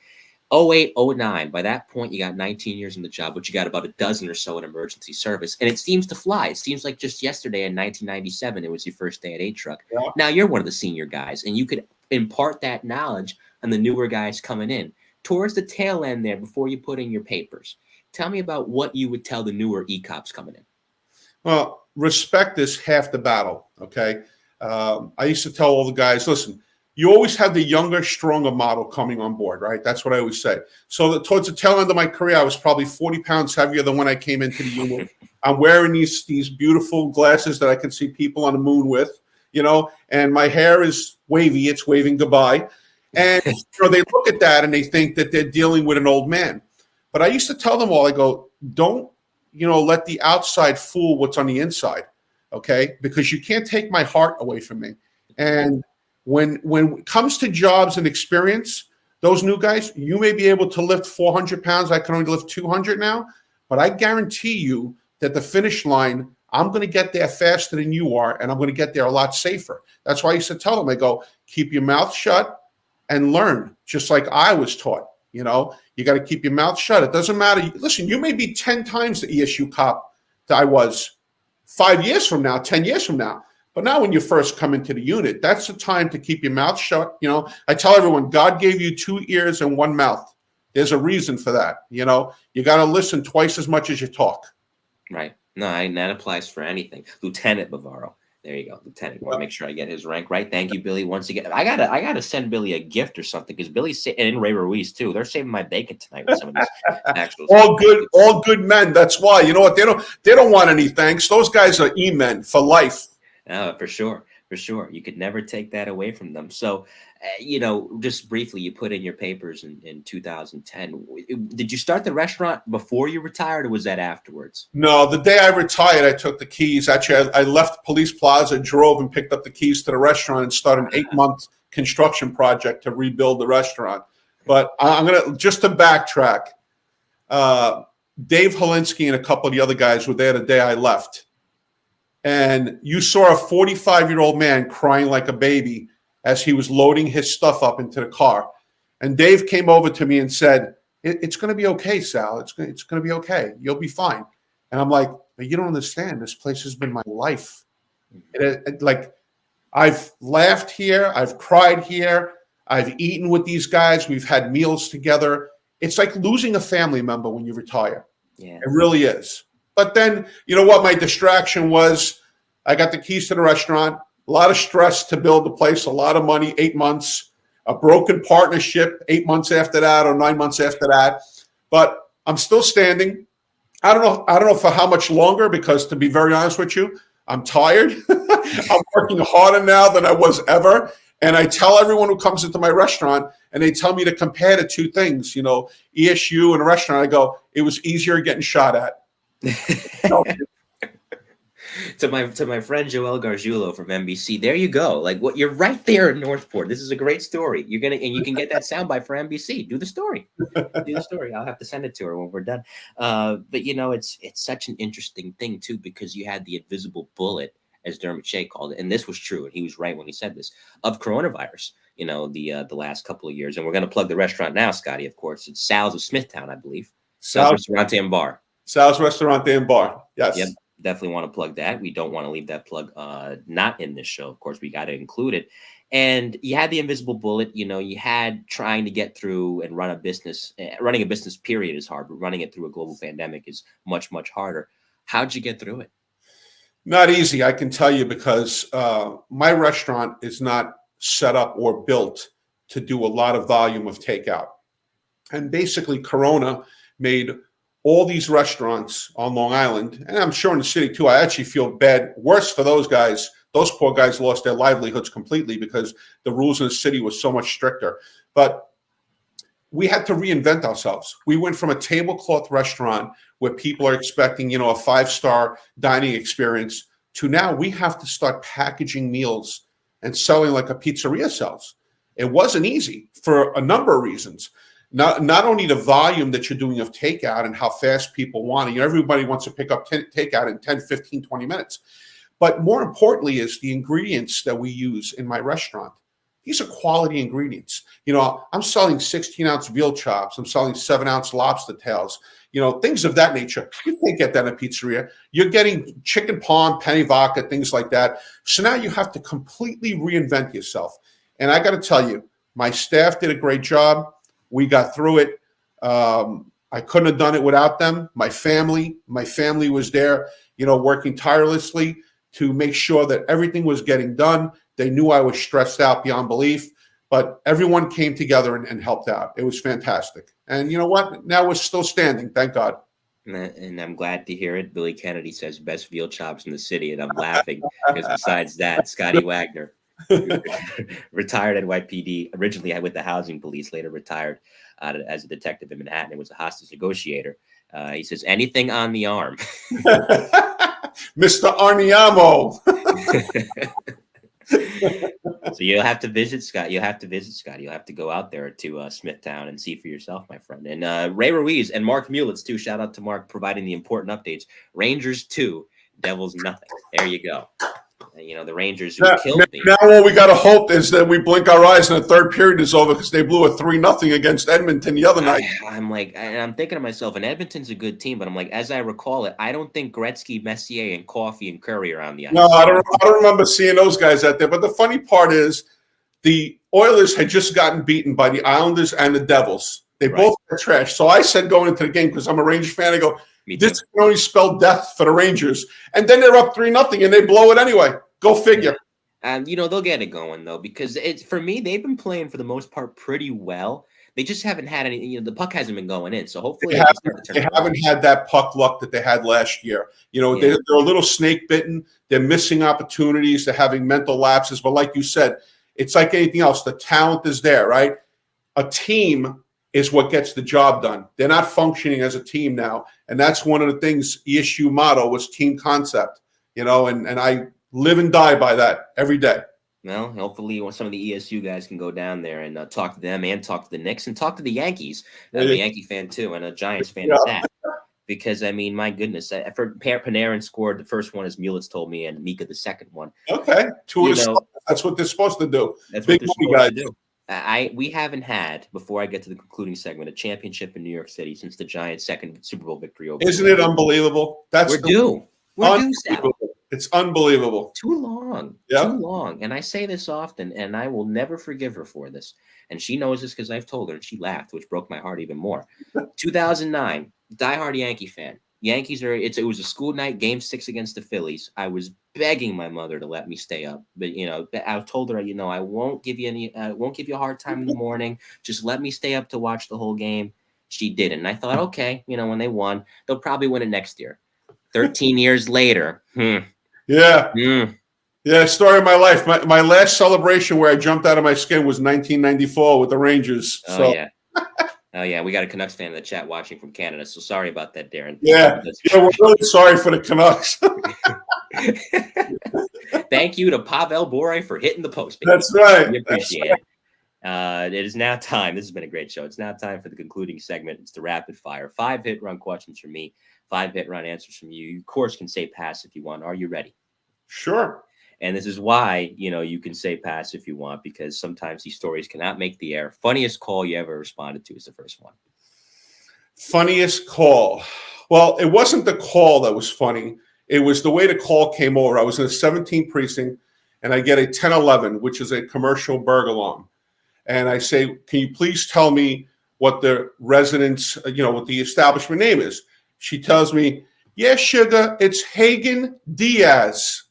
08, 09, by that point, you got 19 years in the job, but you got about a dozen or so in emergency service, and it seems to fly. It seems like just yesterday in 1997, it was your first day at 8-Truck. Yeah. Now you're one of the senior guys, and you could impart that knowledge on the newer guys coming in. Towards the tail end there, before you put in your papers, tell me about what you would tell the newer e-cops coming in. Well, respect is half the battle, okay? I used to tell all the guys, listen, you always have the younger, stronger model coming on board, right? That's what I always say. So towards the tail end of my career, I was probably 40 pounds heavier than when I came into the unit. I'm wearing these beautiful glasses that I can see people on the moon with, and my hair is wavy. It's waving goodbye. And they look at that and they think that they're dealing with an old man. But I used to tell them all, I go, don't, let the outside fool what's on the inside, okay? Because you can't take my heart away from me. And when it comes to jobs and experience, those new guys, you may be able to lift 400 pounds. I can only lift 200 now. But I guarantee you that the finish line, I'm going to get there faster than you are, and I'm going to get there a lot safer. That's why I used to tell them, I go, keep your mouth shut and learn, just like I was taught. You got to keep your mouth shut. It doesn't matter. Listen, you may be 10 times the ESU cop that I was 5 years from now, 10 years from now. But now when you first come into the unit, that's the time to keep your mouth shut. I tell everyone, God gave you 2 ears and 1 mouth. There's a reason for that. You got to listen twice as much as you talk. Right. No, that applies for anything. Lieutenant Bavaro. There you go, Lieutenant. I want to make sure I get his rank right. Thank you, Billy. Once again, I gotta send Billy a gift or something because Billy's and Ray Ruiz too. They're saving my bacon tonight with some of these actual. all good men. That's why. You know what? They don't want any thanks. Those guys are E-men for life. For sure. You could never take that away from them. So, just briefly, you put in your papers in 2010. Did you start the restaurant before you retired, or was that afterwards? No, the day I retired, I took the keys. Actually, I left Police Plaza, drove and picked up the keys to the restaurant and started an 8-month construction project to rebuild the restaurant. But I'm going to, just to backtrack, Dave Holinsky and a couple of the other guys were there the day I left. And you saw a 45-year-old man crying like a baby as he was loading his stuff up into the car. And Dave came over to me and said, it's going to be okay, Sal. It's going to be okay. You'll be fine. And I'm like, but you don't understand. This place has been my life. I've laughed here. I've cried here. I've eaten with these guys. We've had meals together. It's like losing a family member when you retire. Yeah. It really is. But then, you know what? My distraction was I got the keys to the restaurant, a lot of stress to build the place, a lot of money, 8 months, a broken partnership 8 months after that or 9 months after that. But I'm still standing. I don't know for how much longer, because to be very honest with you, I'm tired. I'm working harder now than I was ever. And I tell everyone who comes into my restaurant, and they tell me to compare the two things, ESU and a restaurant. I go, it was easier getting shot at. To my friend Joel Gargiulo from NBC, there you go. Like, what, you're right there in Northport. This is a great story. You can get that soundbite for NBC. Do the story. I'll have to send it to her when we're done. But it's such an interesting thing too, because you had the invisible bullet, as Dermot Shea called it, and this was true, and he was right when he said this, of coronavirus. The last couple of years, and we're going to plug the restaurant now, Scotty. Of course, it's Sal's of Smithtown, I believe. Sal's Restaurante and Bar. Sal's Restaurante and Bar. Yes. Yep. Definitely want to plug that. We don't want to leave that plug not in this show. Of course, we got to include it. And you had the invisible bullet. You had trying to get through and run a business. Running a business, period, is hard, but running it through a global pandemic is much, much harder. How'd you get through it? Not easy, I can tell you, because my restaurant is not set up or built to do a lot of volume of takeout. And basically, Corona made all these restaurants on Long Island, and I'm sure in the city too. I actually feel bad, worse for those guys. Those poor guys lost their livelihoods completely because the rules in the city was so much stricter. But we had to reinvent ourselves. We went from a tablecloth restaurant where people are expecting, a 5-star dining experience, to now we have to start packaging meals and selling like a pizzeria sells. It wasn't easy for a number of reasons. Not only the volume that you're doing of takeout and how fast people want it. Everybody wants to pick up takeout in 10, 15, 20 minutes. But more importantly is the ingredients that we use in my restaurant. These are quality ingredients. I'm selling 16-ounce veal chops. I'm selling 7-ounce lobster tails. Things of that nature. You can't get that in a pizzeria. You're getting chicken parm, penny vodka, things like that. So now you have to completely reinvent yourself. And I got to tell you, my staff did a great job. We got through it. I couldn't have done it without them. My family was there, working tirelessly to make sure that everything was getting done. They knew I was stressed out beyond belief, but everyone came together and helped out. It was fantastic. And you know what? Now we're still standing, thank God. And I'm glad to hear it. Billy Kennedy says best veal chops in the city, and I'm laughing because besides that, Scotty Wagner, retired NYPD, originally with the housing police, later retired as a detective in Manhattan and was a hostage negotiator. He says, anything on the arm. Mr. Arniamo. So you'll have to visit Scott. You'll have to go out there to Smithtown and see for yourself, my friend. And Ray Ruiz and Mark Mulitz, too. Shout out to Mark providing the important updates. Rangers 2, Devils nothing. There you go. The Rangers who killed me. Now all we got to hope is that we blink our eyes and the third period is over because they blew a 3-0 against Edmonton the other night. I'm thinking to myself, and Edmonton's a good team, but I'm like, as I recall it, I don't think Gretzky, Messier, and Coffey and Curry are on the ice. No, I don't remember seeing those guys out there. But the funny part is the Oilers had just gotten beaten by the Islanders and the Devils. They both got trashed. So I said going into the game, because I'm a Rangers fan, I go, this can only spell death for the Rangers. And then they're up 3-0 and they blow it anyway. Go figure. And they'll get it going though, because for me, they've been playing for the most part pretty well. They just haven't had any. The puck hasn't been going in, so hopefully they haven't had that puck luck that they had last year. They're a little snake bitten. They're missing opportunities. They're having mental lapses. But like you said, it's like anything else. The talent is there, right? A team is what gets the job done. They're not functioning as a team now, and that's one of the things. ESU motto was team concept. And I live and die by that every day. Well, hopefully some of the ESU guys can go down there and talk to them and talk to the Knicks and talk to the Yankees. I'm a Yankee fan too and a Giants fan at that. Because, my goodness, Panarin scored the first one, as Mulitz told me, and Mika the second one. Okay. That's what they're supposed to do. That's what they're supposed to do. We haven't had, before I get to the concluding segment, a championship in New York City since the Giants' second Super Bowl victory over. Isn't it unbelievable? We're due. It's unbelievable. Too long. And I say this often, and I will never forgive her for this. And she knows this because I've told her, and she laughed, which broke my heart even more. 2009, diehard Yankee fan. Yankees it was a school night, game 6 against the Phillies. I was begging my mother to let me stay up. But, I told her, I won't give you a hard time in the morning. Just let me stay up to watch the whole game. She didn't. And I thought, okay, when they won, they'll probably win it next year. 13 years later. Yeah. Story of my life. My last celebration where I jumped out of my skin was 1994 with the Rangers. Oh, yeah. We got a Canucks fan in the chat watching from Canada. So sorry about that, Darren. Yeah, we're really sorry for the Canucks. Thank you to Pavel Bure for hitting the post. Baby. That's right. We appreciate it. It is now time. This has been a great show. It's now time for the concluding segment. It's the rapid fire. 5 hit-run questions from me. 5 hit-run answers from you. You, of course, can say pass if you want. Are you ready? Sure. And this is why, you can say pass if you want, because sometimes these stories cannot make the air. Funniest call you ever responded to is the first one. Funniest call. Well, it wasn't the call that was funny. It was the way the call came over. I was in the 17th precinct, and I get a 1011, which is a commercial burglar alarm. And I say, can you please tell me what the residence, what the establishment name is? She tells me, yes, sugar, it's Hagen Diaz.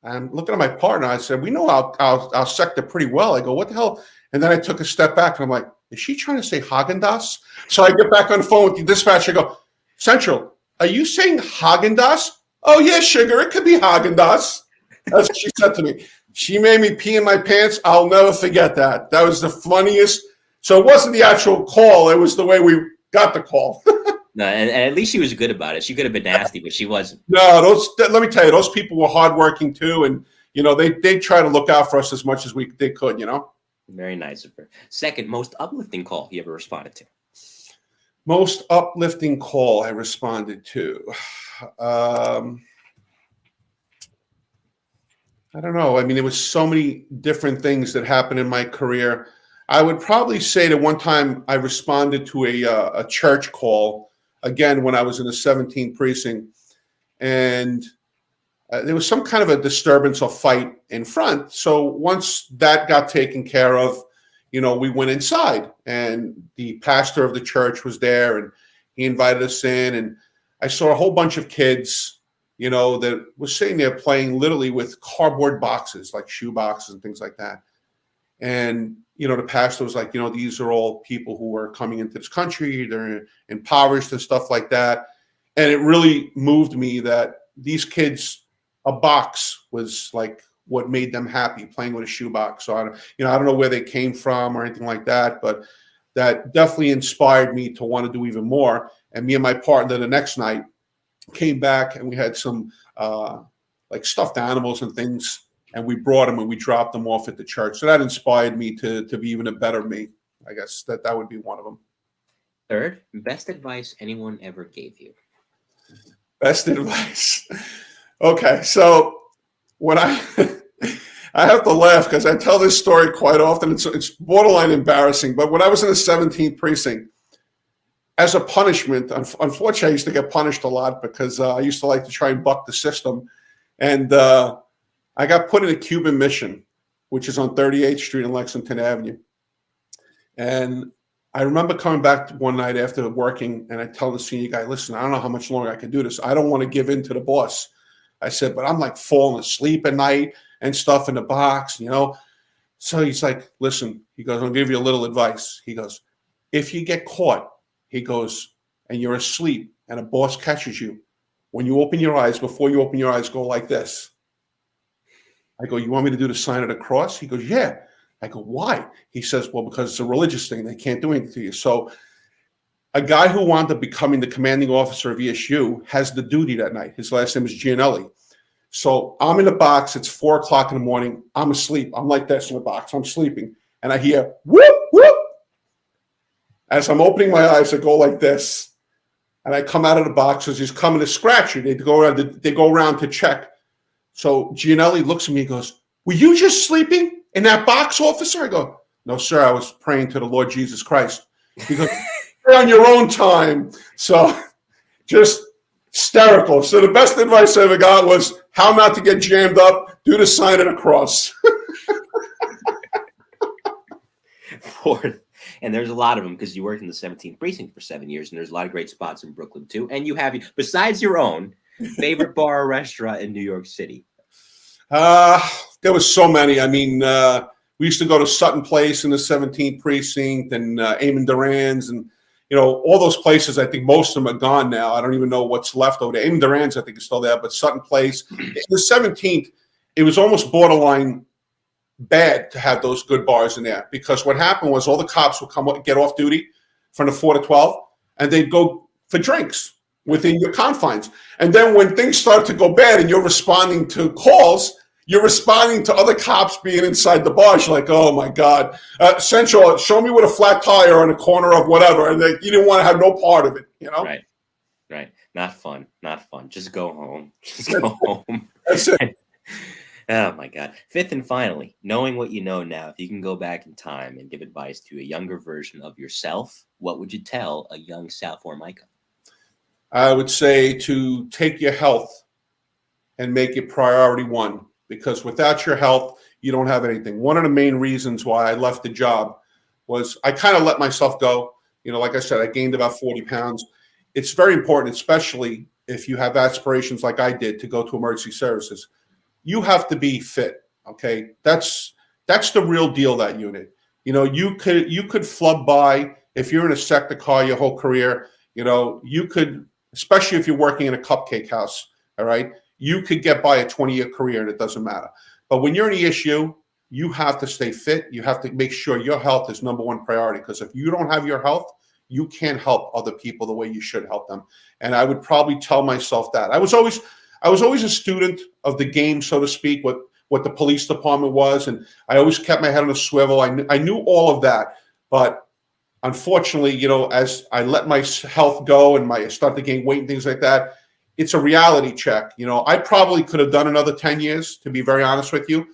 I'm looking at my partner. I said, we know our sector pretty well. I go, what the hell? And then I took a step back, and I'm like, is she trying to say Haagen-Dazs? So I get back on the phone with the dispatcher. I go, Central, are you saying Haagen-Dazs? Oh, yeah, sugar, it could be Haagen-Dazs. That's what she said to me. She made me pee in my pants. I'll never forget that. That was the funniest. So it wasn't the actual call. It was the way we got the call. No, and at least she was good about it. She could have been nasty, but she wasn't. No, let me tell you, those people were hardworking too. And, they try to look out for us as much as they could, Very nice of her. Second most uplifting call you ever responded to? Most uplifting call I responded to. I don't know. I mean, there was so many different things that happened in my career. I would probably say that one time I responded to a church call, again, when I was in the 17th precinct. And there was some kind of a disturbance or fight in front. So once that got taken care of, we went inside, and the pastor of the church was there, and he invited us in. And I saw a whole bunch of kids, that was sitting there playing literally with cardboard boxes, like shoe boxes and things like that. And, the pastor was like, these are all people who are coming into this country. They're impoverished and stuff like that. And it really moved me that these kids, a box was like what made them happy, playing with a shoebox. So I don't know where they came from or anything like that, but that definitely inspired me to want to do even more. And me and my partner the next night came back, and we had some like stuffed animals and things, and we brought them and we dropped them off at the church. So that inspired me to be even a better me. I guess that would be one of them. Third, best advice anyone ever gave you? Best advice. Okay, so when I have to laugh because I tell this story quite often. It's borderline embarrassing. But when I was in the 17th precinct, as a punishment, unfortunately, I used to get punished a lot because I used to like to try and buck the system. And I got put in a Cuban mission, which is on 38th Street and Lexington Avenue. And I remember coming back one night after working, and I tell the senior guy, listen, I don't know how much longer I can do this. I don't want to give in to the boss. I said, but I'm like falling asleep at night and stuff in the box, So he's like, listen, he goes, I'll give you a little advice. He goes, if you get caught, he goes, and you're asleep and a boss catches you, when you open your eyes, before you open your eyes, go like this. I go, you want me to do the sign of the cross? He goes, yeah. I go, why? He says, well, because it's a religious thing. They can't do anything to you. So a guy who wound up becoming the commanding officer of ESU has the duty that night. His last name is Gianelli. So I'm in the box. It's 4 o'clock in the morning. I'm asleep. I'm like this in the box. I'm sleeping. And I hear, whoop, whoop. As I'm opening my eyes, I go like this. And I come out of the box as he's coming to scratch you. They go around to check. So Gianelli looks at me and goes, were you just sleeping in that box, officer? I go, no, sir. I was praying to the Lord Jesus Christ. He goes, pray on your own time. So just hysterical. So the best advice I ever got was how not to get jammed up. Do the sign of the cross. Fourth, and there's a lot of them because you worked in the 17th precinct for 7 years, and there's a lot of great spots in Brooklyn too. And you have, besides your own, favorite bar or restaurant in New York City? There was so many. I mean, we used to go to Sutton Place in the 17th precinct, and Eamon Duran's, and all those places. I think most of them are gone now. I don't even know what's left over there. Eamon Duran's, I think, is still there, but Sutton Place. In the 17th, it was almost borderline bad to have those good bars in there, because what happened was all the cops would come get off duty from the 4 to 12, and they'd go for drinks within your confines. And then when things start to go bad and you're responding to calls, you're responding to other cops being inside the bars. You're like, oh my God, Central, show me with a flat tire on the corner of whatever. And you didn't want to have no part of it, Right. Not fun. Just go home. That's it. Oh my God. Fifth and finally, knowing what you know now, if you can go back in time and give advice to a younger version of yourself, what would you tell a young Sal Formica? I would say to take your health and make it priority one, because without your health, you don't have anything. One of the main reasons why I left the job was I kind of let myself go. Like I said, I gained about 40 pounds. It's very important, especially if you have aspirations like I did to go to emergency services. You have to be fit, okay? That's the real deal, that unit. You could flub by if you're in a sector car your whole career. You could, especially if you're working in a cupcake house, all right? You could get by a 20-year career and it doesn't matter. But when you're in ESU, you have to stay fit. You have to make sure your health is number one priority, because if you don't have your health, you can't help other people the way you should help them. And I would probably tell myself that. I was always a student of the game, so to speak. what the police department was. And I always kept my head on a swivel. I knew all of that. But unfortunately, you know, as I let my health go and I started to gain weight and things like that, it's a reality check. You know, I probably could have done another 10 years, to be very honest with you.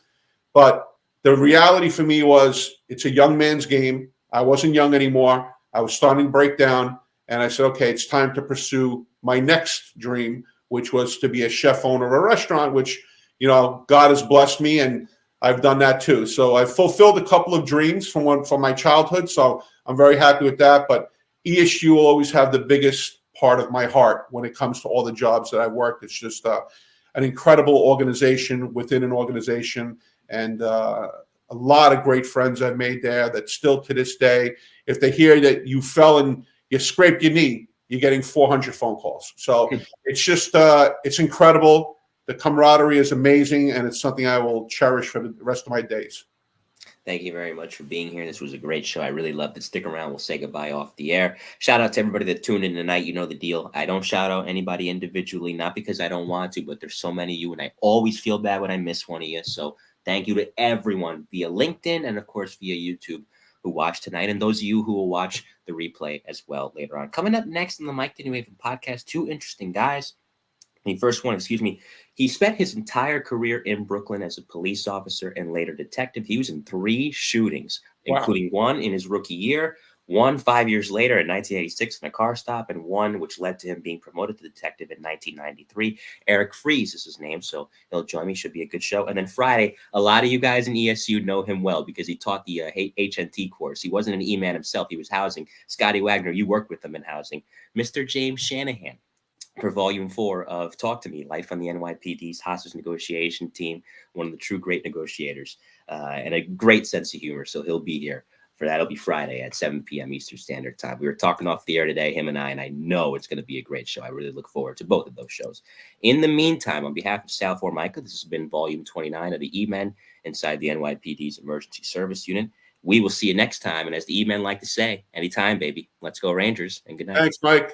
But the reality for me was it's a young man's game. I wasn't young anymore. I was starting to break down. And I said, okay, it's time to pursue my next dream, which was to be a chef owner of a restaurant, which, you know, God has blessed me, and I've done that too. So I've fulfilled a couple of dreams from my childhood. So I'm very happy with that. But ESU will always have the biggest part of my heart when it comes to all the jobs that I've worked. It's just an incredible organization within an organization, and a lot of great friends I've made there that still to this day, if they hear that you fell and you scraped your knee, you're getting 400 phone calls. So it's just, it's incredible. The camaraderie is amazing, and it's something I will cherish for the rest of my days. Thank you very much for being here. This was a great show. I really loved it. Stick around. We'll say goodbye off the air. Shout out to everybody that tuned in tonight. You know the deal. I don't shout out anybody individually, not because I don't want to, but there's so many of you, and I always feel bad when I miss one of you. So thank you to everyone via LinkedIn and, of course, via YouTube who watched tonight, and those of you who will watch the replay as well later on. Coming up next on the Mike Daniel podcast, two interesting guys. The first one, he spent his entire career in Brooklyn as a police officer and later detective. He was in 3 shootings, including one in his rookie year, one 5 years later in 1986 in a car stop, and one which led to him being promoted to detective in 1993. Eric Fries is his name, so he'll join me. Should be a good show. And then Friday, a lot of you guys in ESU know him well because he taught the HNT course. He wasn't an E-man himself. He was housing. Scotty Wagner, you worked with him in housing. Mr. James Shanahan, for Volume 4 of Talk to Me, Life on the NYPD's hostage negotiation team, one of the true great negotiators, and a great sense of humor. So he'll be here for that. It'll be Friday at 7 p.m. Eastern Standard Time. We were talking off the air today, him and I know it's going to be a great show. I really look forward to both of those shows. In the meantime, on behalf of Sal Formica, this has been Volume 29 of the E-Men inside the NYPD's Emergency Service Unit. We will see you next time. And as the E-Men like to say, anytime, baby. Let's go Rangers, and good night. Thanks, Mike.